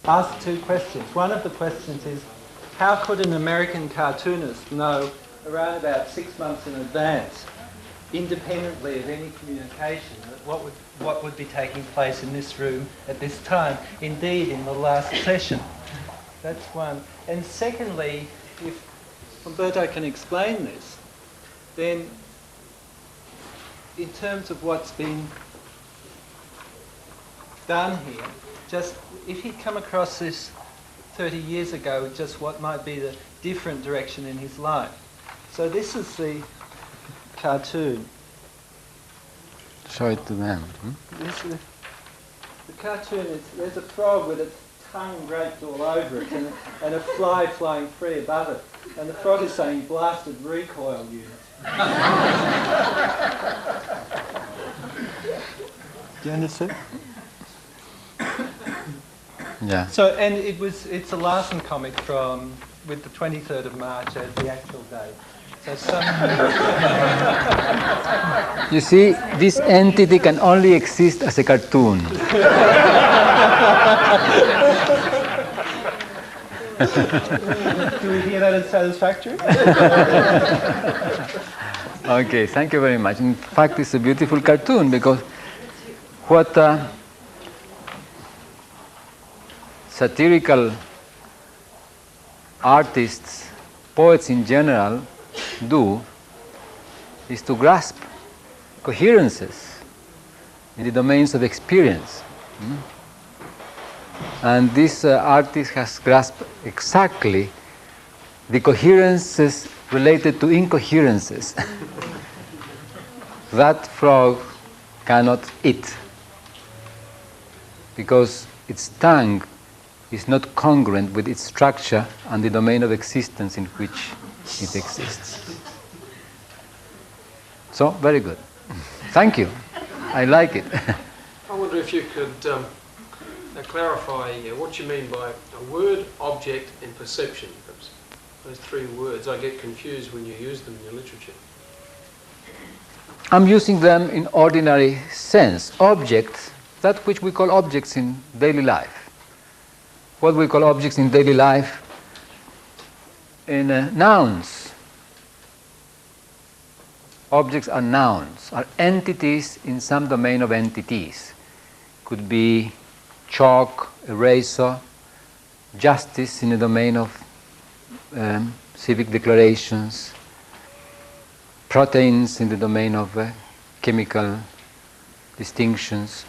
Ask two questions. One of the questions is, how could an American cartoonist know around about 6 months in advance, independently of any communication, that what would be taking place in this room at this time, indeed in the last session? That's one. And secondly, if Humberto can explain this, then in terms of what's been done here, just if he'd come across this 30 years ago, just what might be the different direction in his life. So this is the cartoon. Show it to them. This is the cartoon. There's a frog with its tongue draped all over it and a fly flying free above it. And the frog is saying, "Blasted recoil unit." Do you understand? Yeah. So, and it's a Larson comic with the 23rd of March as the actual date. So You see, this entity can only exist as a cartoon. Do we hear that as satisfactory? Okay, thank you very much. In fact, it's a beautiful cartoon because what satirical artists, poets in general, do is to grasp coherences in the domains of experience. And this artist has grasped exactly the coherences related to incoherences that frog cannot eat because its tongue is not congruent with its structure and the domain of existence in which it exists. So, very good. Thank you. I like it. I wonder if you could clarify what you mean by a word, object and perception. Perhaps those three words, I get confused when you use them in your literature. I'm using them in ordinary sense. Objects, that which we call objects in daily life. What we call objects in daily life in nouns. Objects are nouns, are entities in some domain of entities. Could be chalk, eraser, justice in the domain of civic declarations, proteins in the domain of chemical distinctions.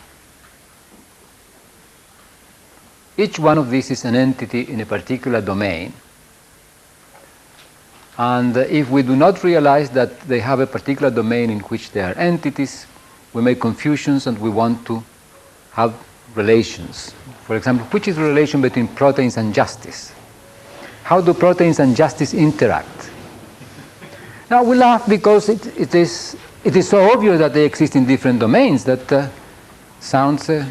Each one of these is an entity in a particular domain. And if we do not realize that they have a particular domain in which they are entities, we make confusions and we want to have relations. For example, which is the relation between proteins and justice? How do proteins and justice interact? Now we laugh because it is so obvious that they exist in different domains that sounds, to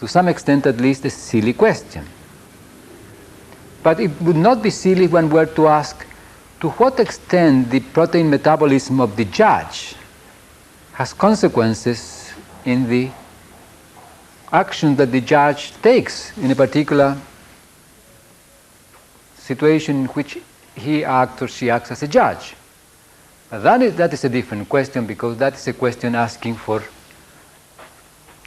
some extent at least, a silly question. But it would not be silly when we're to ask, to what extent the protein metabolism of the judge has consequences in the action that the judge takes in a particular situation in which he acts or she acts as a judge. That is a different question, because that is a question asking for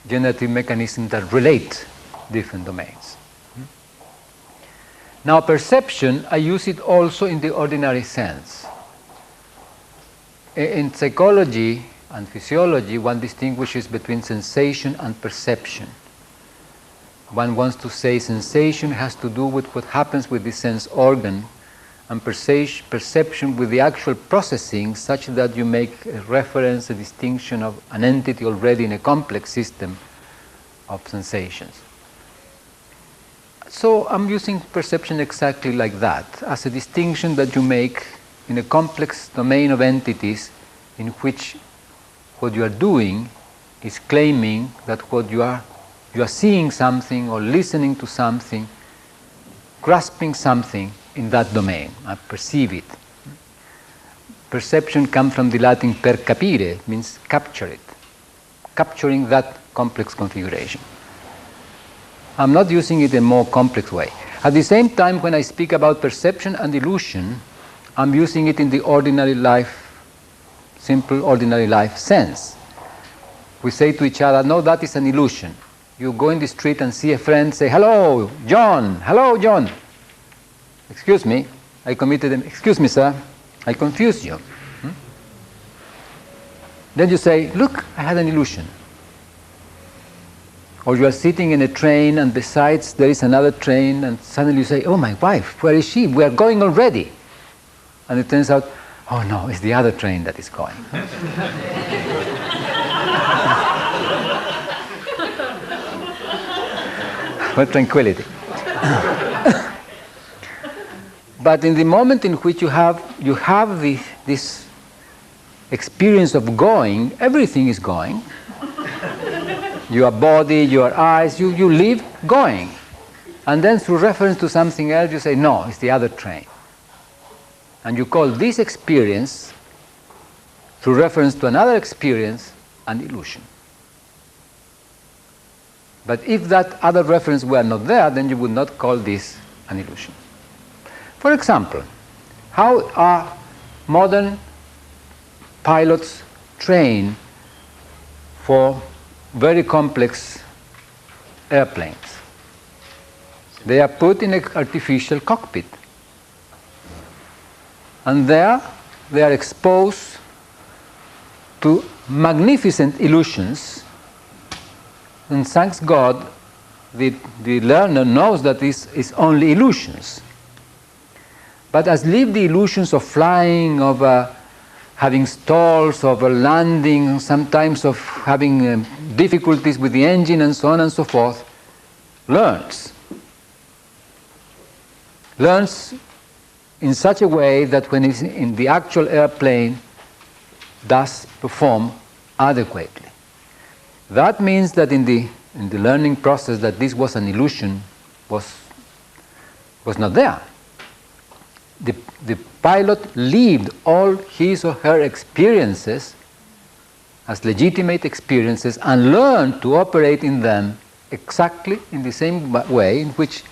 generative mechanisms that relate different domains. Now, perception, I use it also in the ordinary sense. In psychology and physiology, one distinguishes between sensation and perception. One wants to say sensation has to do with what happens with the sense organ, and perception with the actual processing, such that you make a reference, a distinction of an entity already in a complex system of sensations. So I'm using perception exactly like that, as a distinction that you make in a complex domain of entities in which what you are doing is claiming that what you are seeing something or listening to something, grasping something in that domain. I perceive it. Perception comes from the Latin per capire, means capture it, capturing that complex configuration. I'm not using it in a more complex way. At the same time, when I speak about perception and illusion, I'm using it in the ordinary life, simple ordinary life sense. We say to each other, no, that is an illusion. You go in the street and see a friend, say, hello, John, hello, John. Excuse me, I committed an, excuse me, sir, I confused you. Then you say, look, I had an illusion. Or you are sitting in a train and besides there is another train, and suddenly you say, oh, my wife, where is she? We are going already. And it turns out, oh no, it's the other train that is going. What tranquility. But in the moment in which you have this experience of going, everything is going. Your body, your eyes, you live going. And then through reference to something else, you say, no, it's the other train. And you call this experience, through reference to another experience, an illusion. But if that other reference were not there, then you would not call this an illusion. For example, how are modern pilots trained for very complex airplanes? They are put in an artificial cockpit. And there they are exposed to magnificent illusions. And thanks God, the learner knows that this is only illusions. But as live the illusions of flying, of having stalls, of landing, sometimes of having difficulties with the engine and so on and so forth, learns in such a way that when it's in the actual airplane, does perform adequately. That means that in the learning process that this was an illusion was not there. The pilot lived all his or her experiences as legitimate experiences and learned to operate in them exactly in the same way in which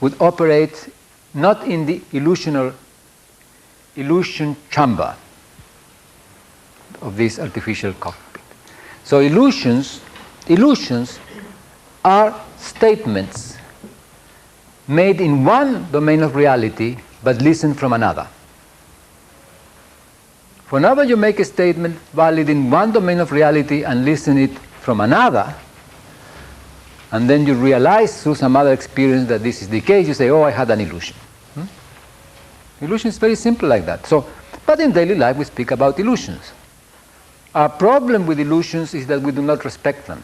would operate not in the illusion chamber of this artificial cockpit. So illusions are statements made in one domain of reality but listened from another. Whenever you make a statement valid in one domain of reality and listen it from another, and then you realize through some other experience that this is the case, you say, oh, I had an illusion. Illusion is very simple like that. So, but in daily life we speak about illusions. Our problem with illusions is that we do not respect them.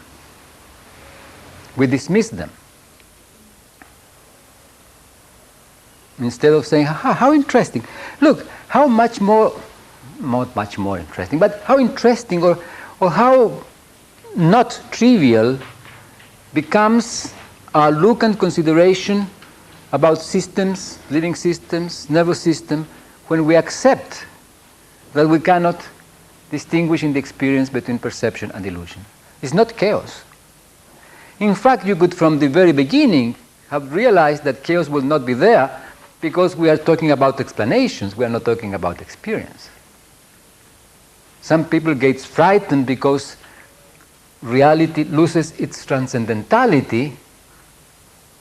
We dismiss them. Instead of saying, how interesting. Look, how much more, not much more interesting, but how interesting or how not trivial becomes our look and consideration about systems, living systems, nervous system, when we accept that we cannot distinguish in the experience between perception and illusion. It's not chaos. In fact, you could from the very beginning have realized that chaos will not be there because we are talking about explanations, we are not talking about experience. Some people get frightened because reality loses its transcendentality.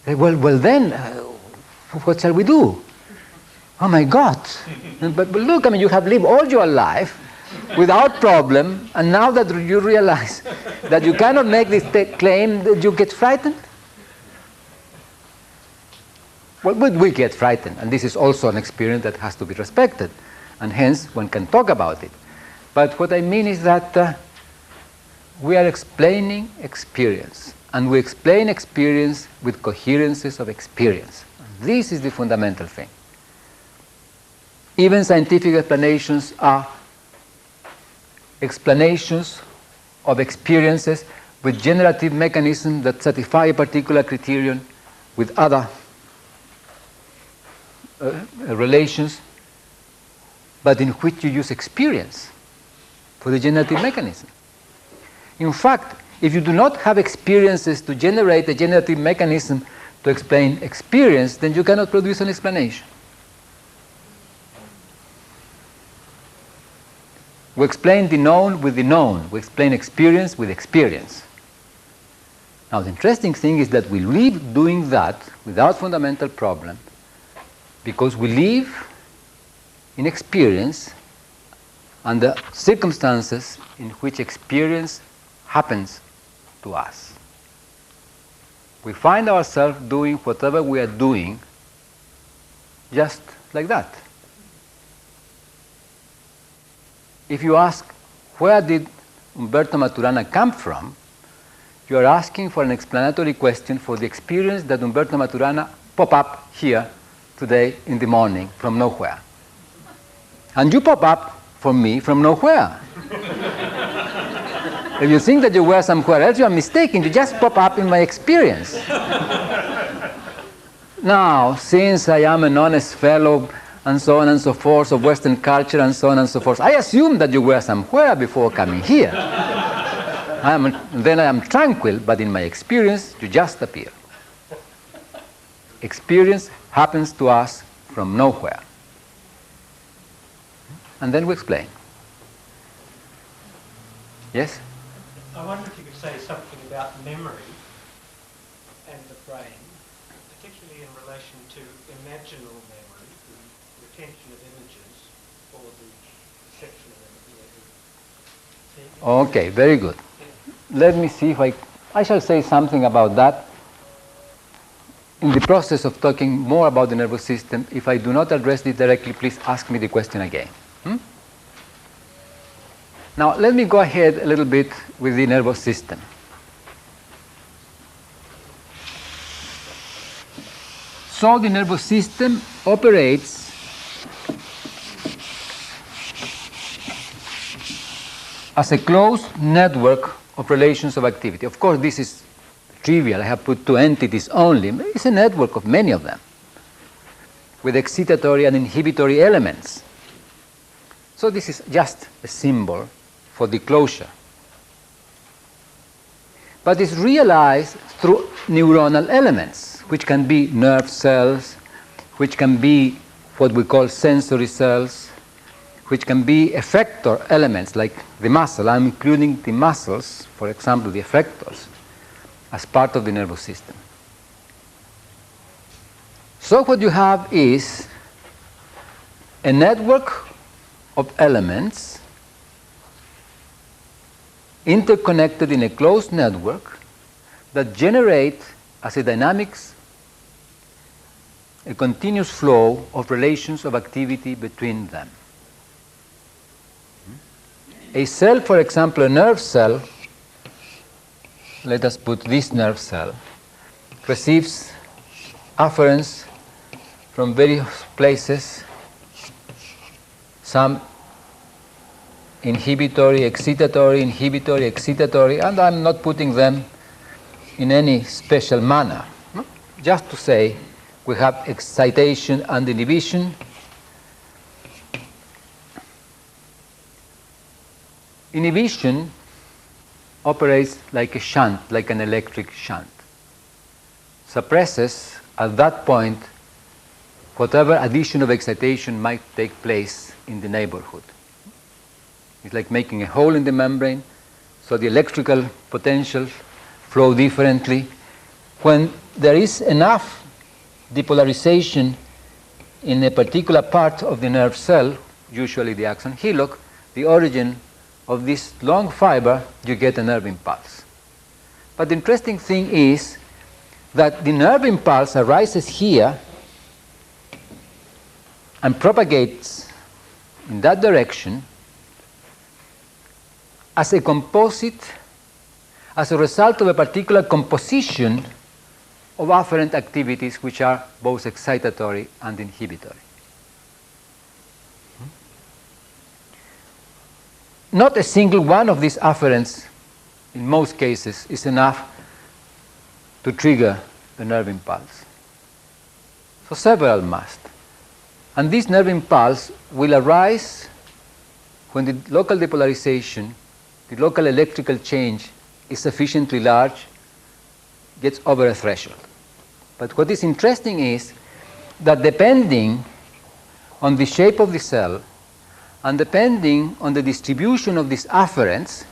Well then, what shall we do? Oh my God. But look, I mean, you have lived all your life without problem, and now that you realize that you cannot make this claim, that you get frightened? Well, we get frightened, and this is also an experience that has to be respected, and hence one can talk about it. But what I mean is that we are explaining experience, and we explain experience with coherences of experience. This is the fundamental thing. Even scientific explanations are explanations of experiences with generative mechanisms that satisfy a particular criterion with other relations, but in which you use experience for the generative mechanism. In fact, if you do not have experiences to generate a generative mechanism to explain experience, then you cannot produce an explanation. We explain the known with the known. We explain experience with experience. Now, the interesting thing is that we live doing that without fundamental problem because we live in experience under circumstances in which experience happens to us. We find ourselves doing whatever we are doing just like that. If you ask, where did Humberto Maturana come from, you are asking for an explanatory question for the experience that Humberto Maturana pop up here today in the morning from nowhere. And you pop up for me from nowhere. If you think that you were somewhere else, you are mistaken. You just pop up in my experience. Now, since I am an honest fellow, and so on and so forth, of Western culture and so on and so forth, I assume that you were somewhere before coming here. Then I am tranquil, but in my experience, you just appear. Experience happens to us from nowhere. And then we explain. Yes? I wonder if you could say something about memory and the brain, particularly in relation to imaginal memory, the retention of images, or the perception of images. Okay, very good. Let me see if I shall say something about that. In the process of talking more about the nervous system, if I do not address it directly, please ask me the question again. Now, let me go ahead a little bit with the nervous system. So the nervous system operates as a closed network of relations of activity. Of course, this is trivial. I have put two entities only. It's a network of many of them with excitatory and inhibitory elements. So this is just a symbol for the closure. But it's realized through neuronal elements, which can be nerve cells, which can be what we call sensory cells, which can be effector elements like the muscle. I'm including the muscles, for example, the effectors, as part of the nervous system. So what you have is a network of elements interconnected in a closed network that generate, as a dynamics, a continuous flow of relations of activity between them. A cell, for example, a nerve cell, let us put this nerve cell, receives afferents from various places, some inhibitory, excitatory, and I'm not putting them in any special manner. Just to say, we have excitation and inhibition, inhibition operates like a shunt, like an electric shunt. Suppresses at that point whatever addition of excitation might take place in the neighborhood. It's like making a hole in the membrane, so the electrical potentials flow differently. When there is enough depolarization in a particular part of the nerve cell, usually the axon hillock, the origin of this long fiber, you get a nerve impulse. But the interesting thing is that the nerve impulse arises here and propagates in that direction as a composite, as a result of a particular composition of afferent activities which are both excitatory and inhibitory. Not a single one of these afferents, in most cases, is enough to trigger the nerve impulse. So several must. And this nerve impulse will arise when the local depolarization, the local electrical change is sufficiently large, gets over a threshold. But what is interesting is that depending on the shape of the cell and depending on the distribution of these afferents,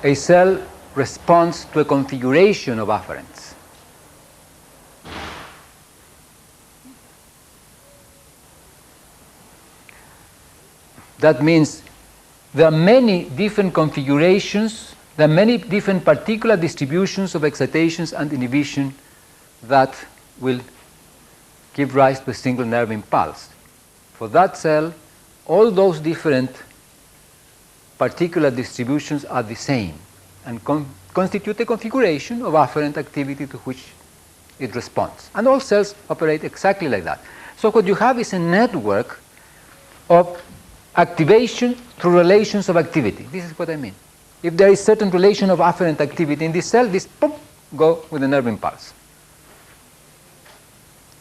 a cell responds to a configuration of afferents. That means there are many different configurations, there are many different particular distributions of excitations and inhibition that will give rise to a single nerve impulse. For that cell, all those different particular distributions are the same and constitute a configuration of afferent activity to which it responds. And all cells operate exactly like that. So what you have is a network of activation through relations of activity. This is what I mean. If there is certain relation of afferent activity in this cell, this pop, go with a nerve impulse.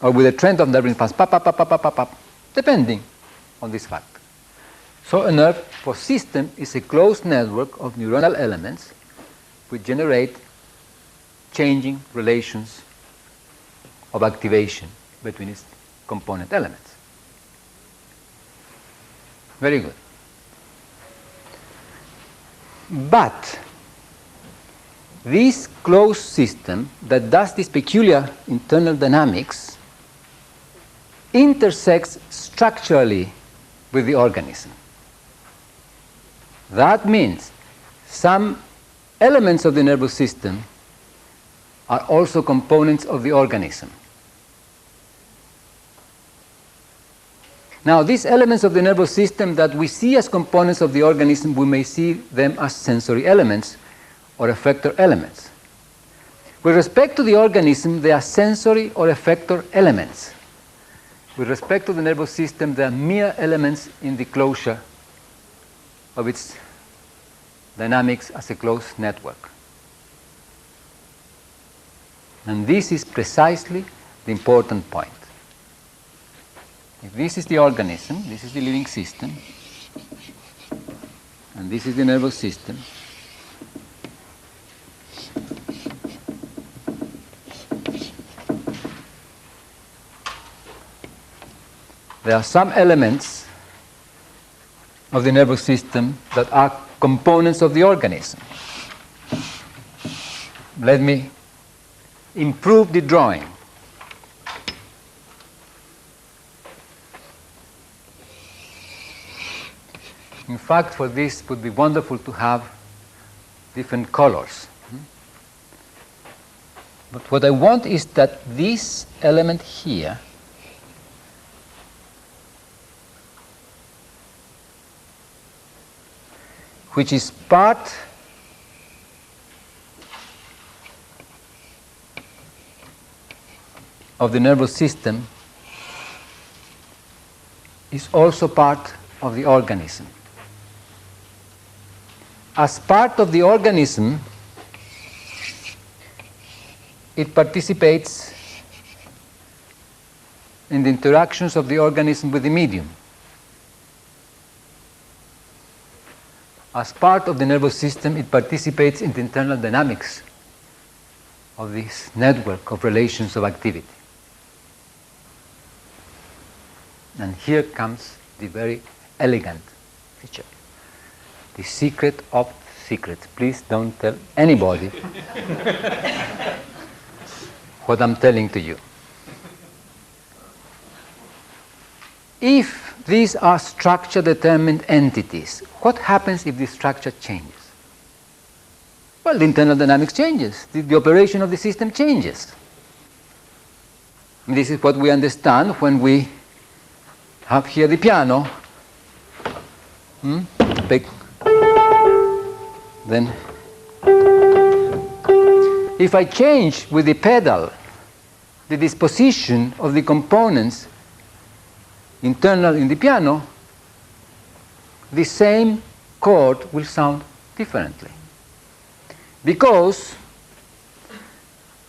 Or with a trend of nerve impulse, pop, pop, pop, pop, pop, pop, pop, depending on this fact. So a nerve for system is a closed network of neuronal elements which generate changing relations of activation between its component elements. Very good. But this closed system that does this peculiar internal dynamics intersects structurally with the organism. That means some elements of the nervous system are also components of the organism. Now, these elements of the nervous system that we see as components of the organism, we may see them as sensory elements or effector elements. With respect to the organism, they are sensory or effector elements. With respect to the nervous system, they are mere elements in the closure of its dynamics as a closed network. And this is precisely the important point. If this is the organism, this is the living system, and this is the nervous system, there are some elements of the nervous system that are components of the organism. Let me improve the drawing. In fact, for this, it would be wonderful to have different colors. But what I want is that this element here which is part of the nervous system is also part of the organism. As part of the organism, it participates in the interactions of the organism with the medium. as part of the nervous system, it participates in the internal dynamics of this network of relations of activity. And here comes the very elegant feature, the secret of secrets. Please don't tell anybody what I'm telling to you. If these are structure-determined entities, what happens if the structure changes? Well, the internal dynamics changes. The operation of the system changes. And this is what we understand when we have here the piano. Then, if I change with the pedal the disposition of the components internal in the piano, the same chord will sound differently. Because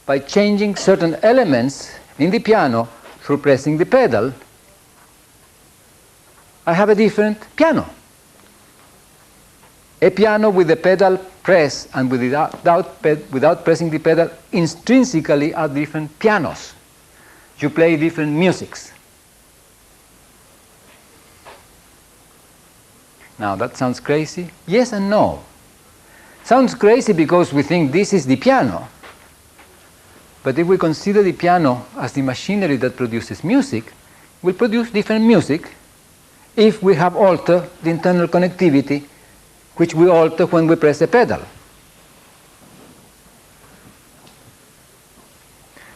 by changing certain elements in the piano through pressing the pedal, I have a different piano. A piano with the pedal pressed and without pressing the pedal intrinsically are different pianos. You play different musics. Now, that sounds crazy? Yes and no. Sounds crazy because we think this is the piano. But if we consider the piano as the machinery that produces music, we'll produce different music if we have altered the internal connectivity, which we alter when we press a pedal.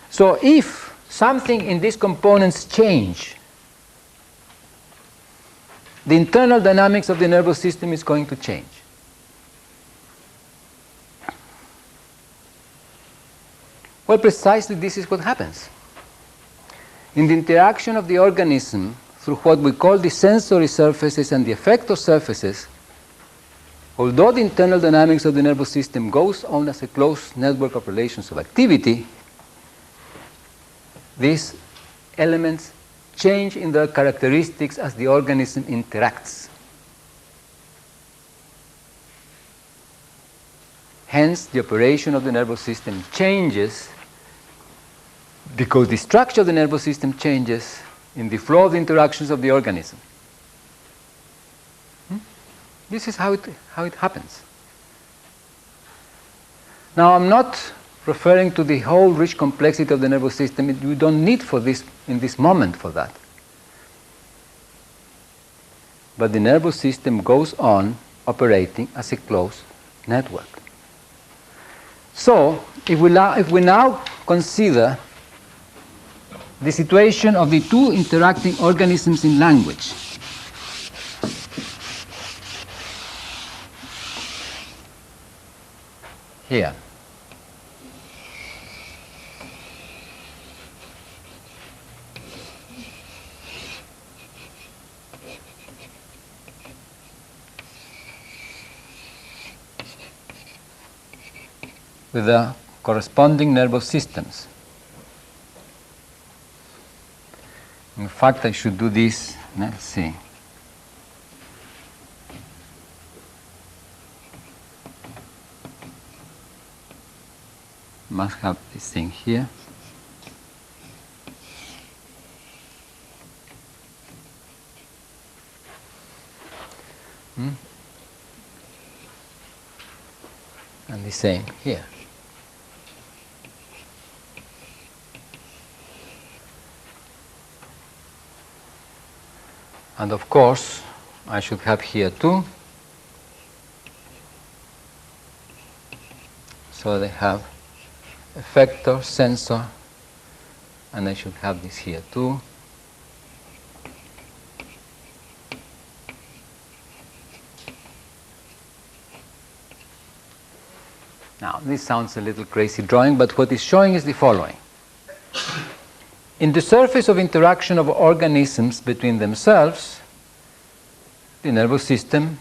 So if something in these components change, the internal dynamics of the nervous system is going to change. Well, precisely this is what happens. In the interaction of the organism through what we call the sensory surfaces and the effector surfaces, although the internal dynamics of the nervous system goes on as a closed network of relations of activity, these elements change in their characteristics as the organism interacts. Hence, the operation of the nervous system changes because the structure of the nervous system changes in the flow of the interactions of the organism. This is how it happens. Now, I'm not referring to the whole rich complexity of the nervous system. You don't need for this in this moment for that. But the nervous system goes on operating as a closed network. So, if we now consider the situation of the two interacting organisms in language, here. With the corresponding nervous systems. In fact, I should do this. Let's see. Must have this thing here. And the same here. And of course, I should have here too. So they have effector, sensor, and I should have this here too. Now, this sounds a little crazy drawing, but what it's showing is the following. In the surface of interaction of organisms between themselves, the nervous system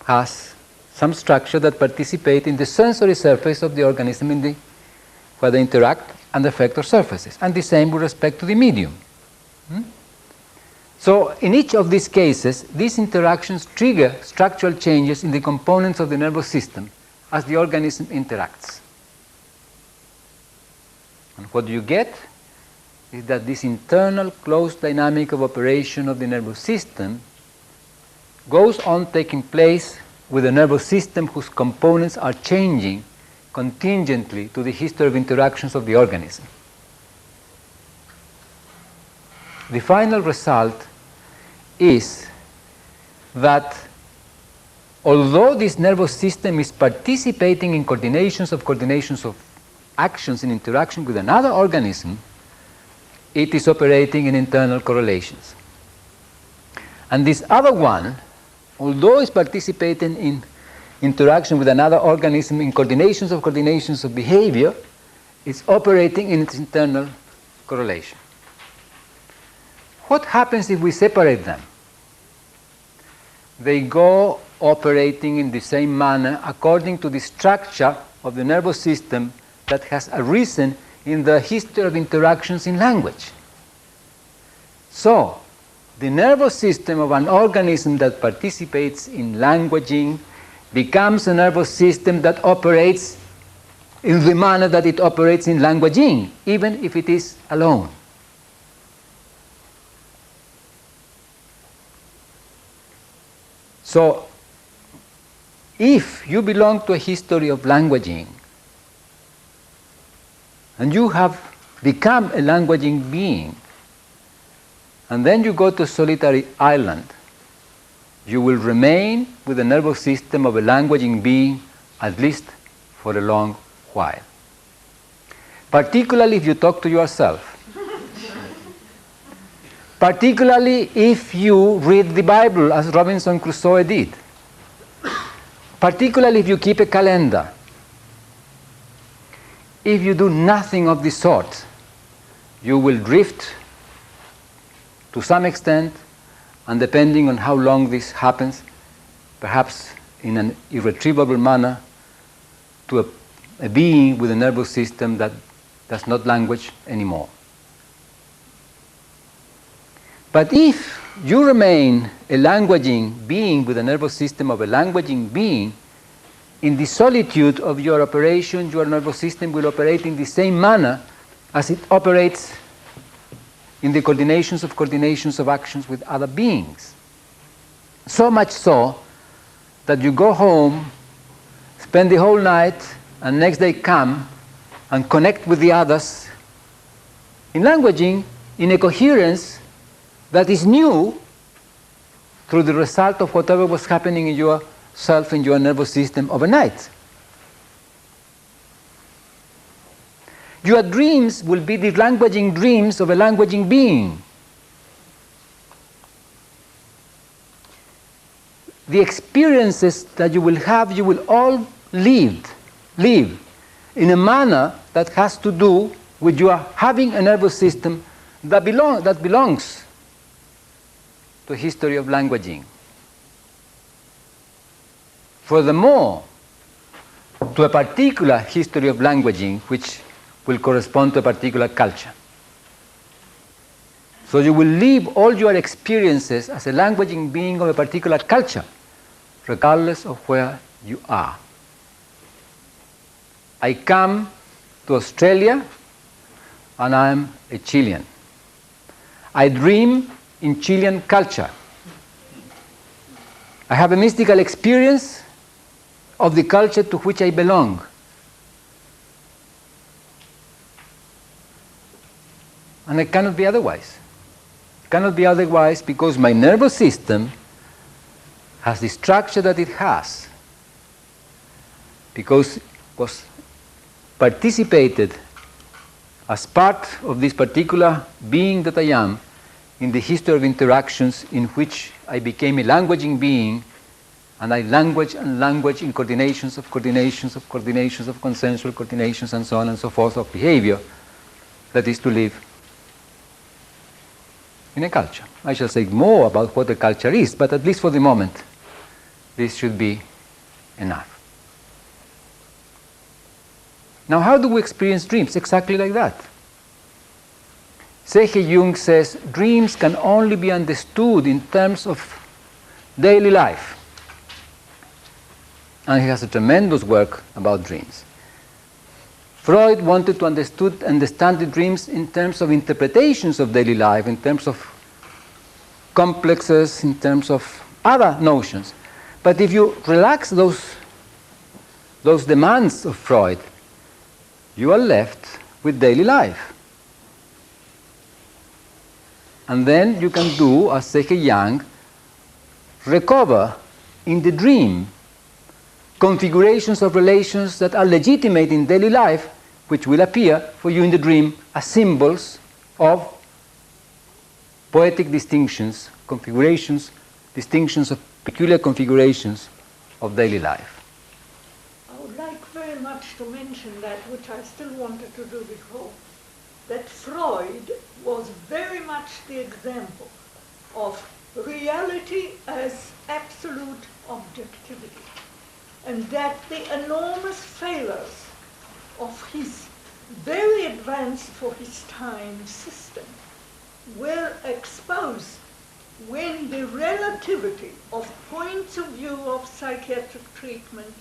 has some structure that participate in the sensory surface of the organism in the where they interact and the effector surfaces, and the same with respect to the medium. So in each of these cases, these interactions trigger structural changes in the components of the nervous system as the organism interacts. And what you get is that this internal closed dynamic of operation of the nervous system goes on taking place with a nervous system whose components are changing contingently to the history of interactions of the organism. The final result is that although this nervous system is participating in coordinations of actions in interaction with another organism, it is operating in internal correlations. And this other one, although it's participating in interaction with another organism in coordinations of behavior, is operating in its internal correlation. What happens if we separate them? They go operating in the same manner according to the structure of the nervous system that has arisen in the history of interactions in language. So, the nervous system of an organism that participates in languaging becomes a nervous system that operates in the manner that it operates in languaging, even if it is alone. So, if you belong to a history of languaging, and you have become a languaging being, and then you go to a solitary island, you will remain with the nervous system of a languaging being at least for a long while. Particularly if you talk to yourself. Particularly if you read the Bible as Robinson Crusoe did. Particularly if you keep a calendar. If you do nothing of the sort, you will drift to some extent, and depending on how long this happens, perhaps in an irretrievable manner, to a being with a nervous system that does not language anymore. But if you remain a languaging being with a nervous system of a languaging being, in the solitude of your operation, your nervous system will operate in the same manner as it operates in the coordinations of actions with other beings. So much so that you go home, spend the whole night, and next day come and connect with the others in languaging, in a coherence that is new through the result of whatever was happening in yourself, in your nervous system overnight. Your dreams will be the languaging dreams of a languaging being. The experiences that you will have, you will all live in a manner that has to do with your having a nervous system that belongs to a history of languaging. Furthermore, to a particular history of languaging which will correspond to a particular culture. So you will live all your experiences as a languaging being of a particular culture, regardless of where you are. I come to Australia and I am a Chilean. I dream in Chilean culture. I have a mystical experience of the culture to which I belong. And it cannot be otherwise. It cannot be otherwise because my nervous system has the structure that it has, because it was participated as part of this particular being that I am in the history of interactions in which I became a languaging being, and I language and language in coordinations of consensual coordinations, and so on and so forth of behavior that is to live in a culture. I shall say more about what a culture is, but at least for the moment, this should be enough. Now, how do we experience dreams? Exactly like that. C.G. Jung says dreams can only be understood in terms of daily life. And he has a tremendous work about dreams. Freud wanted to understand the dreams in terms of interpretations of daily life, in terms of complexes, in terms of other notions. But if you relax those demands of Freud, you are left with daily life. And then you can do, as C.G. Jung, recover in the dream configurations of relations that are legitimate in daily life, which will appear for you in the dream as symbols of poetic distinctions, configurations, distinctions of peculiar configurations of daily life. I would like very much to mention that, which I still wanted to do before, that Freud was very much the example of reality as absolute objectivity, and that the enormous failures of his very advanced for his time system were exposed when the relativity of points of view of psychiatric treatment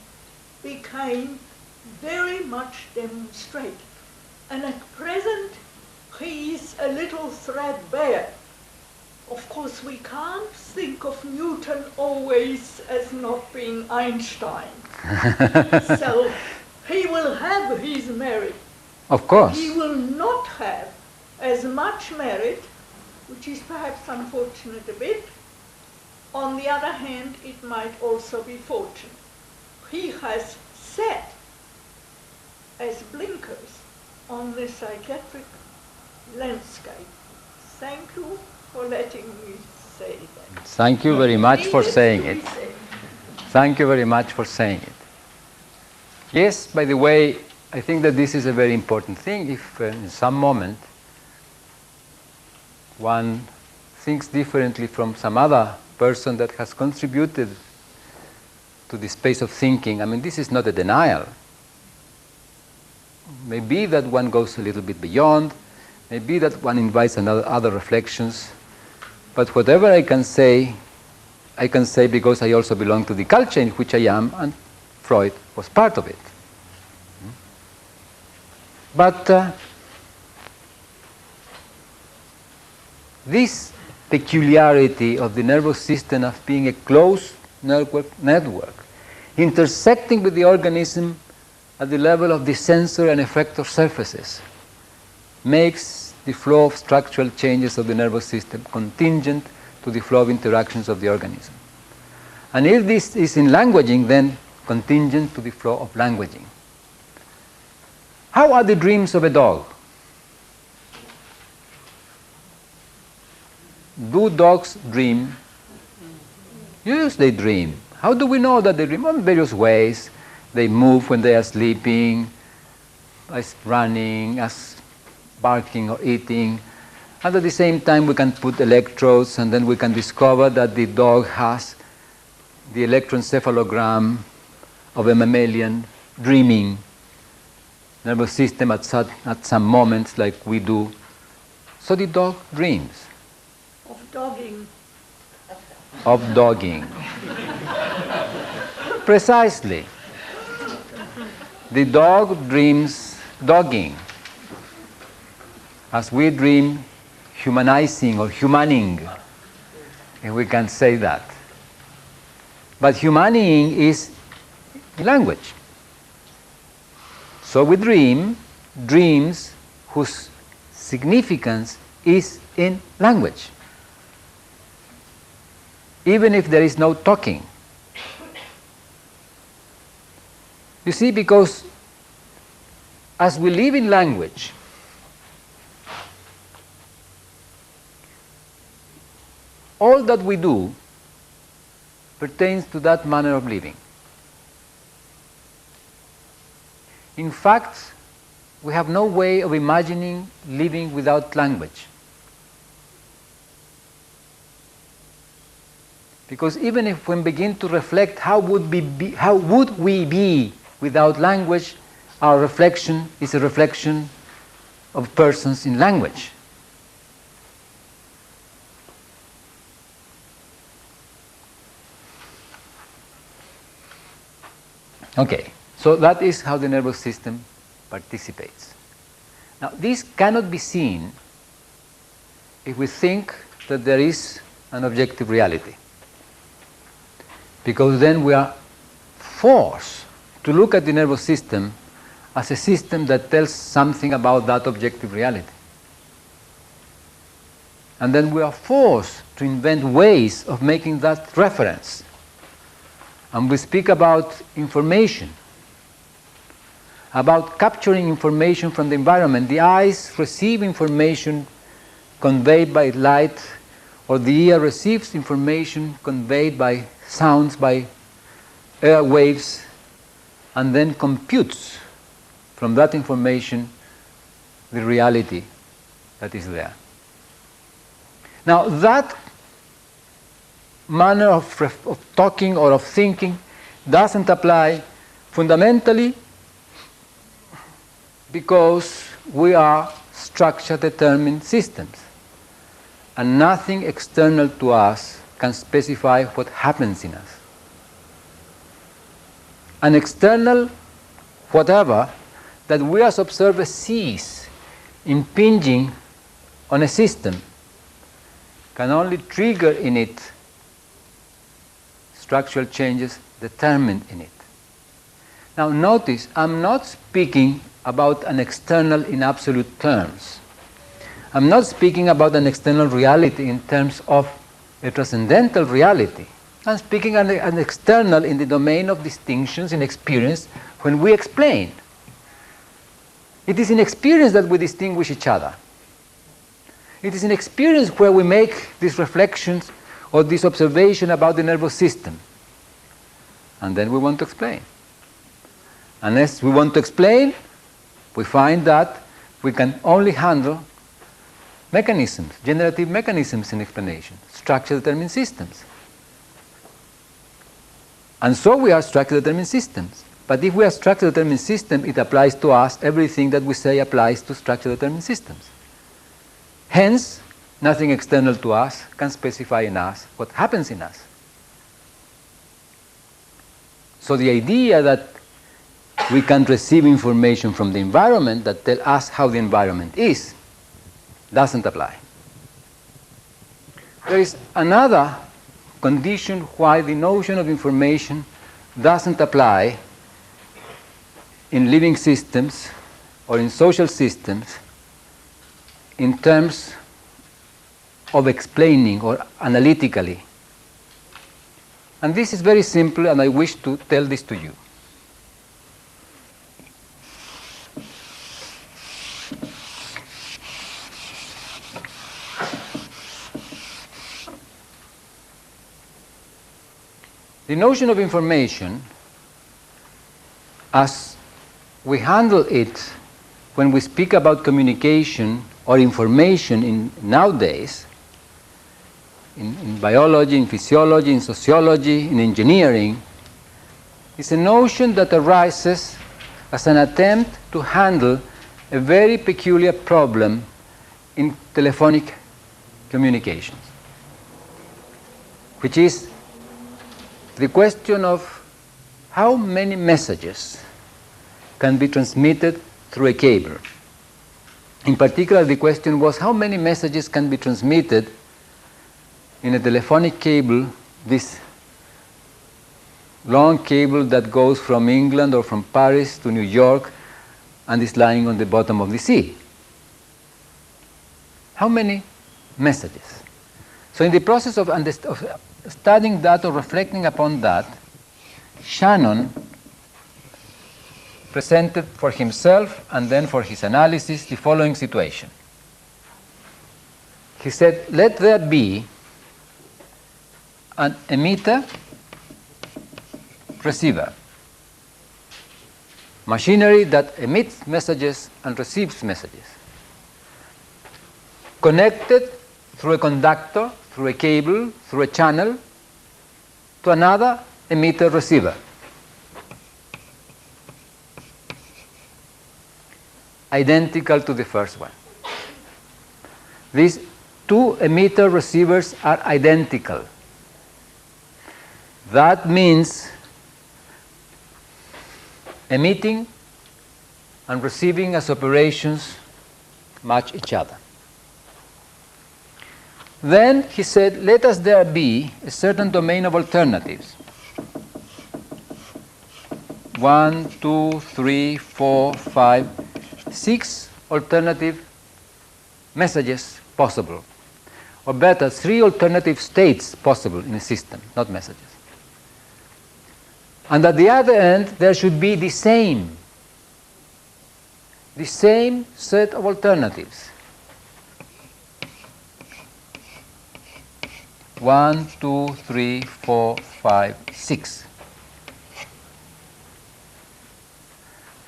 became very much demonstrated. And at present, he is a little threadbare. Of course, we can't think of Newton always as not being Einstein. So he will have his merit. Of course. He will not have as much merit, which is perhaps unfortunate a bit. On the other hand, it might also be fortunate. He has set as blinkers on the psychiatric landscape. Thank you for letting me say that. Thank you very much for saying it. Thank you very much for saying it. Yes, by the way, I think that this is a very important thing. If in some moment one thinks differently from some other person that has contributed to the space of thinking, I mean, this is not a denial. Maybe that one goes a little bit beyond, maybe that one invites other reflections, but whatever I can say because I also belong to the culture in which I am, and Freud was part of it. But this peculiarity of the nervous system of being a closed network, intersecting with the organism at the level of the sensor and effector surfaces, makes the flow of structural changes of the nervous system contingent to the flow of interactions of the organism. And if this is in languaging, then contingent to the flow of languaging. How are the dreams of a dog? Do dogs dream? Yes, they dream. How do we know that they dream? In various ways. They move when they are sleeping, as running, as barking or eating. And at the same time, we can put electrodes, and then we can discover that the dog has the electroencephalogram of a mammalian dreaming nervous system at some moments like we do. So the dog dreams. Of dogging. Of dogging. Precisely. The dog dreams dogging, as we dream humanizing or humaning, if we can say that. But humaning is language. So we dream dreams whose significance is in language, even if there is no talking. You see, because as we live in language, all that we do pertains to that manner of living. In fact, we have no way of imagining living without language. Because even if we begin to reflect how would we be without language, our reflection is a reflection of persons in language. Okay, so that is how the nervous system participates. Now, this cannot be seen if we think that there is an objective reality, because then we are forced to look at the nervous system as a system that tells something about that objective reality. And then we are forced to invent ways of making that reference. And we speak about information, about capturing information from the environment. The eyes receive information conveyed by light, or the ear receives information conveyed by sounds, by air waves, and then computes from that information the reality that is there. Now, that manner of talking or of thinking doesn't apply fundamentally because we are structure-determined systems, and nothing external to us can specify what happens in us. An external whatever that we as observers sees impinging on a system can only trigger in it structural changes determined in it. Now notice, I'm not speaking about an external in absolute terms. I'm not speaking about an external reality in terms of a transcendental reality. I'm speaking an external in the domain of distinctions in experience when we explain. It is in experience that we distinguish each other. It is in experience where we make these reflections or this observation about the nervous system. And then we want to explain. Unless we want to explain, we find that we can only handle mechanisms, generative mechanisms in explanation, structure-determined systems. And so we are structure-determined systems. But if we are structure-determined system, it applies to us. Everything that we say applies to structure-determined systems. Hence, nothing external to us can specify in us what happens in us. So the idea that we can receive information from the environment that tell us how the environment is doesn't apply. There is another condition why the notion of information doesn't apply in living systems or in social systems in terms of explaining or analytically. And this is very simple, and I wish to tell this to you. The notion of information, as we handle it when we speak about communication or information in nowadays, in biology, in physiology, in sociology, in engineering, is a notion that arises as an attempt to handle a very peculiar problem in telephonic communications, which is the question of how many messages can be transmitted through a cable. In particular, the question was how many messages can be transmitted in a telephonic cable, this long cable that goes from England or from Paris to New York and is lying on the bottom of the sea. How many messages? So in the process of studying that or reflecting upon that, Shannon presented for himself and then for his analysis the following situation. He said, let there be an emitter, receiver, machinery that emits messages and receives messages, connected through a conductor, through a cable, through a channel, to another emitter receiver. Identical to the first one. These two emitter receivers are identical. That means emitting and receiving as operations match each other. Then he said, let us there be a certain domain of alternatives. 1, 2, 3, 4, 5, 6 alternative messages possible. Or better, 3 alternative states possible in a system, not messages. And at the other end, there should be the same set of alternatives. 1, 2, 3, 4, 5, 6.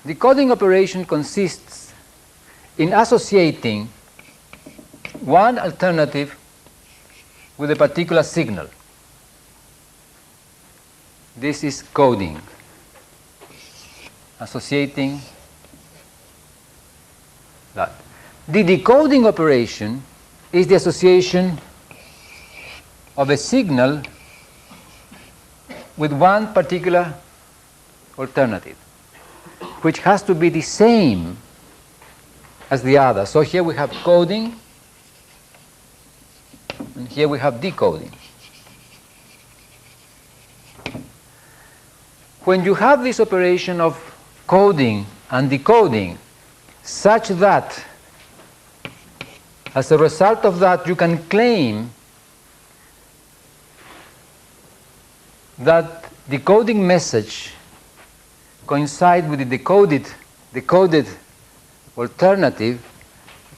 The coding operation consists in associating one alternative with a particular signal. This is coding. Associating that. The decoding operation is the association of a signal with one particular alternative, which has to be the same as the other. So here we have coding, and here we have decoding. When you have this operation of coding and decoding, such that as a result of that you can claim that the coding message coincides with the decoded alternative,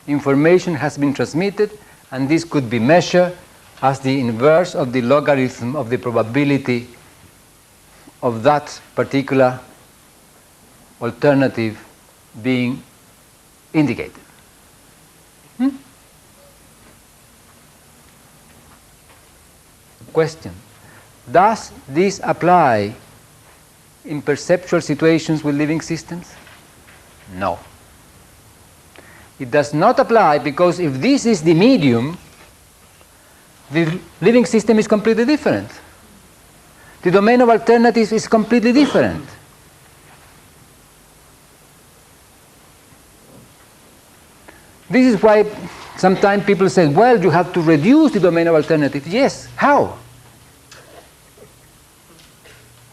information has been transmitted, and this could be measured as the inverse of the logarithm of the probability of that particular alternative being indicated. Question: does this apply in perceptual situations with living systems? No. It does not apply, because if this is the medium, the living system is completely different. The domain of alternatives is completely different. This is why sometimes people say, well, you have to reduce the domain of alternatives. Yes, how?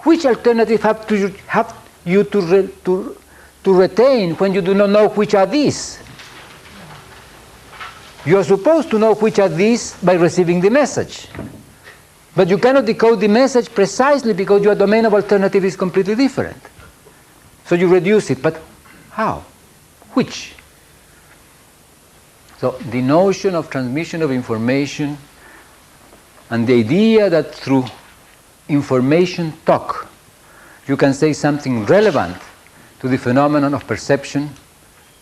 Which alternative have you to retain when you do not know which are these? You are supposed to know which are these by receiving the message. But you cannot decode the message precisely because your domain of alternative is completely different. So you reduce it. But how? Which? So the notion of transmission of information and the idea that through information talk you can say something relevant to the phenomenon of perception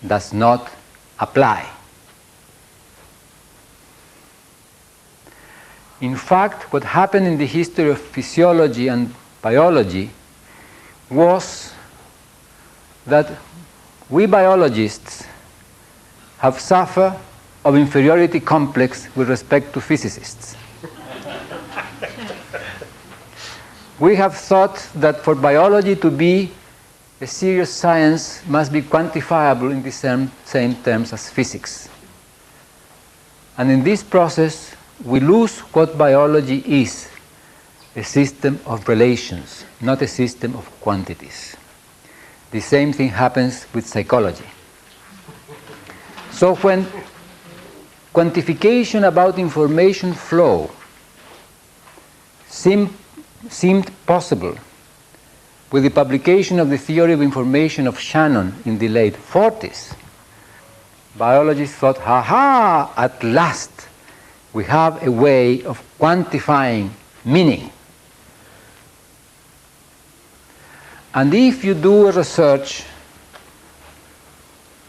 does not apply. In fact, what happened in the history of physiology and biology was that we biologists have suffered of inferiority complex with respect to physicists. We have thought that for biology to be a serious science must be quantifiable in the same terms as physics. And in this process, we lose what biology is, a system of relations, not a system of quantities. The same thing happens with psychology. So when quantification about information flow seemed possible with the publication of the theory of information of Shannon in the late 40s, biologists thought, ha, at last we have a way of quantifying meaning. And if you do a research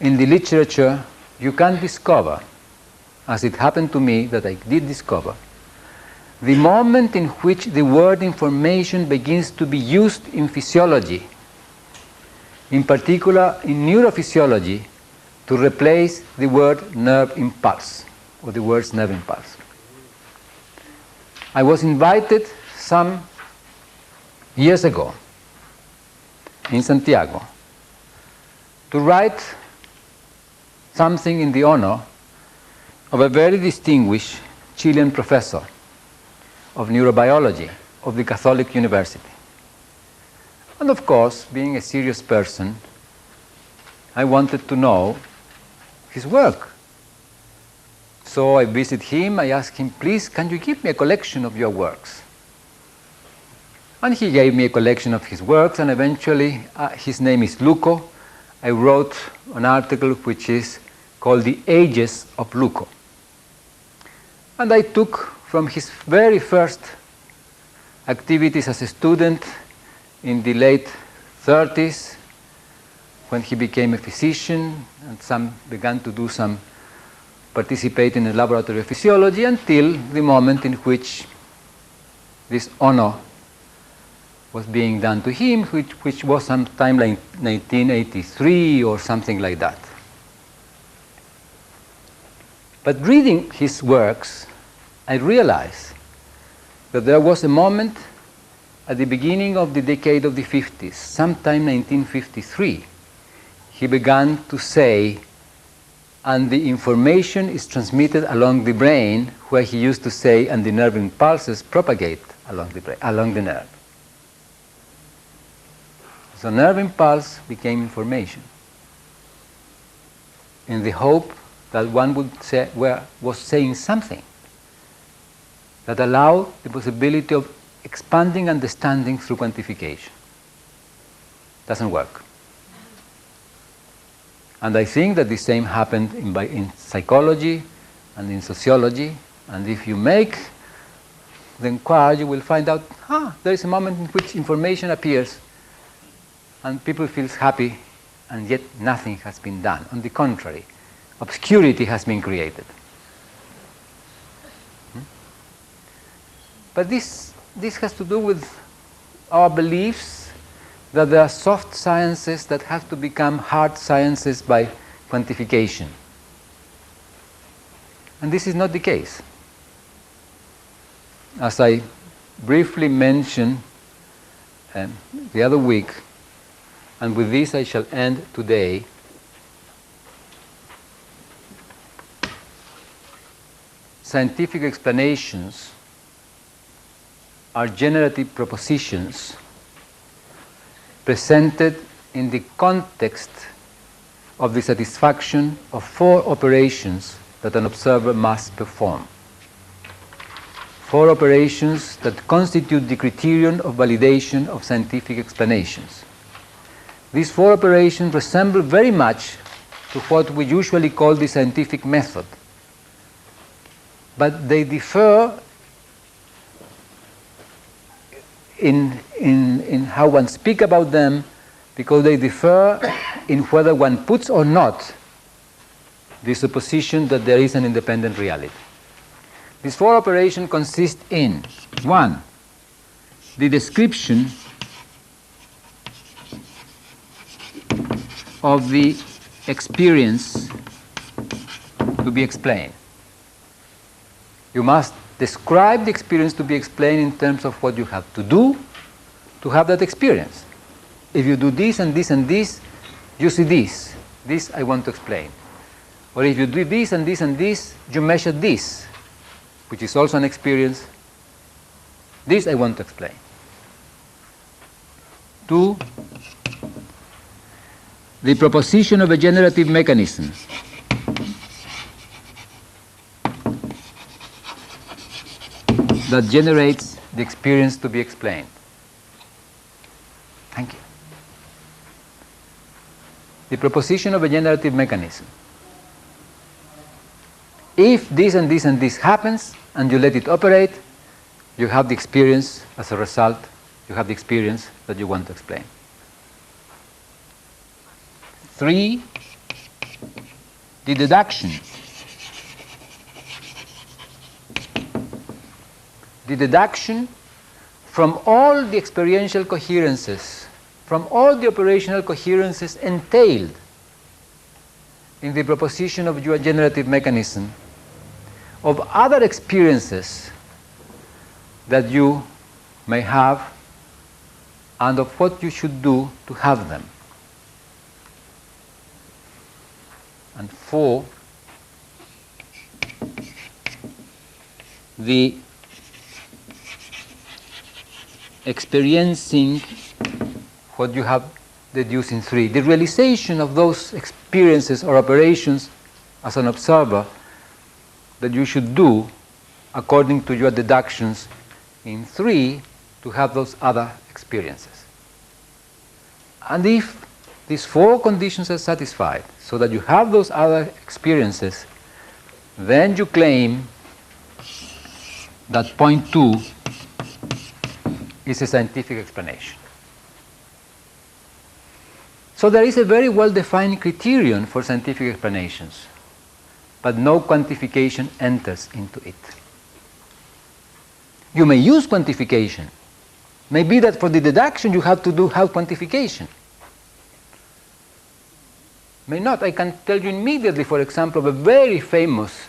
in the literature, you can discover, as it happened to me that I did discover, the moment in which the word information begins to be used in physiology, in particular in neurophysiology, to replace the word nerve impulse, or the words nerve impulse. I was invited some years ago in Santiago to write something in the honor of a very distinguished Chilean professor of neurobiology of the Catholic University. And of course, being a serious person, I wanted to know his work. So I visited him, I asked him, please, can you give me a collection of your works? And he gave me a collection of his works, and eventually, his name is Luco. I wrote an article which is called The Ages of Luco. And I took from his very first activities as a student in the late 30s, when he became a physician and began to participate in a laboratory of physiology, until the moment in which this honor was being done to him, which was sometime like 1983 or something like that. But reading his works, I realized that there was a moment at the beginning of the decade of the 50s, sometime 1953, he began to say, and the information is transmitted along the brain, where he used to say, and the nerve impulses propagate along the brain, along the nerve. So nerve impulse became information, in the hope that one would say, was saying something that allowed the possibility of expanding understanding through quantification. Doesn't work. And I think that the same happened in psychology and in sociology. And if you make the enquiry, you will find out, there is a moment in which information appears and people feel happy, and yet nothing has been done. On the contrary, obscurity has been created. But this has to do with our beliefs that there are soft sciences that have to become hard sciences by quantification. And this is not the case. As I briefly mentioned the other week, and with this I shall end today, scientific explanations are generative propositions presented in the context of the satisfaction of 4 operations that an observer must perform. 4 operations that constitute the criterion of validation of scientific explanations. These 4 operations resemble very much to what we usually call the scientific method, but they differ in how one speaks about them, because they differ in whether one puts or not the supposition that there is an independent reality. These 4 operations consist in 1, the description of the experience to be explained. You must describe the experience to be explained in terms of what you have to do to have that experience. If you do this and this and this, you see this. This I want to explain. Or if you do this and this and this, you measure this, which is also an experience. This I want to explain. 2, the proposition of a generative mechanism. That generates the experience to be explained. Thank you. The proposition of a generative mechanism. If this and this and this happens, and you let it operate, you have the experience as a result, you have the experience that you want to explain. 3, the deduction. The deduction from all the experiential coherences, from all the operational coherences entailed in the proposition of your generative mechanism, of other experiences that you may have and of what you should do to have them. And 4, the experiencing what you have deduced in 3, the realization of those experiences or operations as an observer that you should do according to your deductions in 3 to have those other experiences. And if these 4 conditions are satisfied, so that you have those other experiences, then you claim that point 2 is a scientific explanation. So there is a very well-defined criterion for scientific explanations, but no quantification enters into it. You may use quantification. Maybe that for the deduction you have to have quantification. May not. I can tell you immediately, for example, of a very famous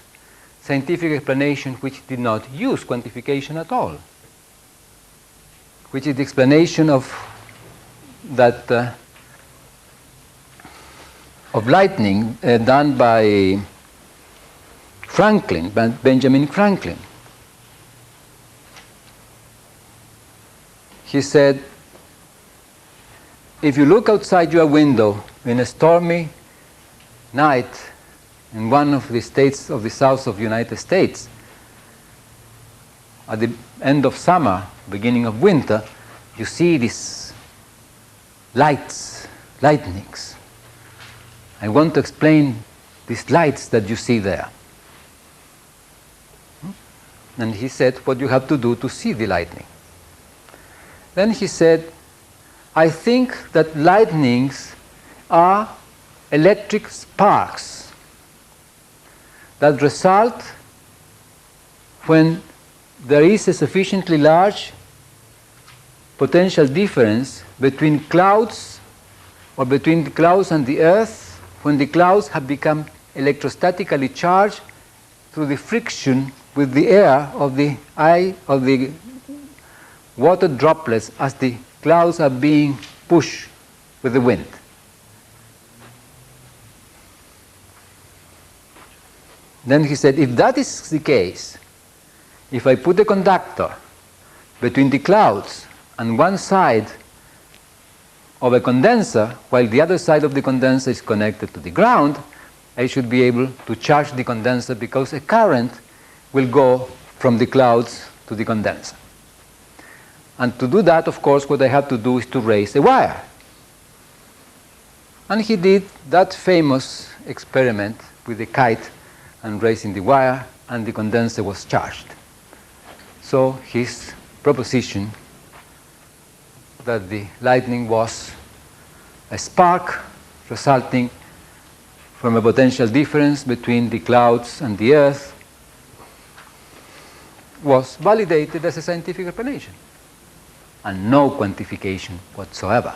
scientific explanation which did not use quantification at all, which is the explanation of that of lightning done by Franklin, Benjamin Franklin. He said, if you look outside your window in a stormy night in one of the states of the south of the United States, at the end of summer, beginning of winter, you see these lightnings. I want to explain these lights that you see there. And he said, what you have to do to see the lightning. Then he said, I think that lightnings are electric sparks that result when there is a sufficiently large potential difference between clouds or between the clouds and the earth, when the clouds have become electrostatically charged through the friction with the air of the water droplets as the clouds are being pushed with the wind. Then he said, if that is the case, if I put a conductor between the clouds and one side of a condenser, while the other side of the condenser is connected to the ground, I should be able to charge the condenser because a current will go from the clouds to the condenser. And to do that, of course, what I have to do is to raise a wire. And he did that famous experiment with the kite and raising the wire, and the condenser was charged. So his proposition that the lightning was a spark resulting from a potential difference between the clouds and the earth was validated as a scientific explanation, and no quantification whatsoever.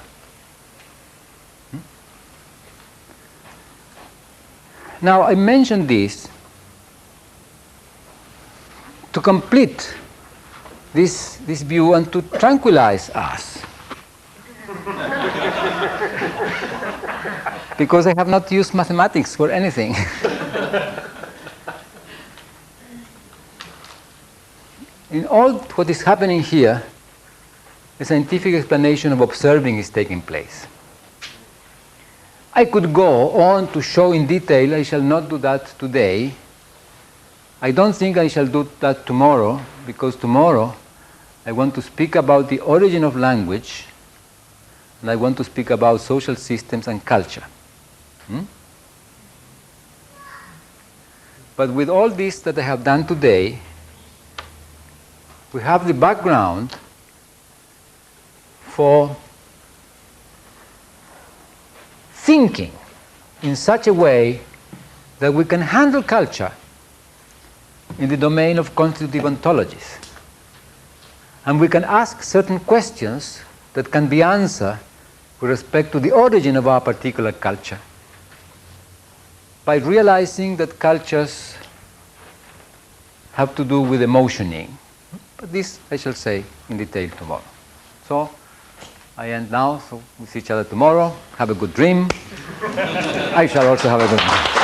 Now, I mentioned this to complete this view and to tranquilize us. Because I have not used mathematics for anything. In all what is happening here, a scientific explanation of observing is taking place. I could go on to show in detail. I shall not do that today. I don't think I shall do that tomorrow, because tomorrow I want to speak about the origin of language, and I want to speak about social systems and culture. But with all this that I have done today, we have the background for thinking in such a way that we can handle culture in the domain of constitutive ontologies. And we can ask certain questions that can be answered with respect to the origin of our particular culture by realizing that cultures have to do with emotioning. But this I shall say in detail tomorrow. So I end now, so we'll see each other tomorrow. Have a good dream. I shall also have a good dream.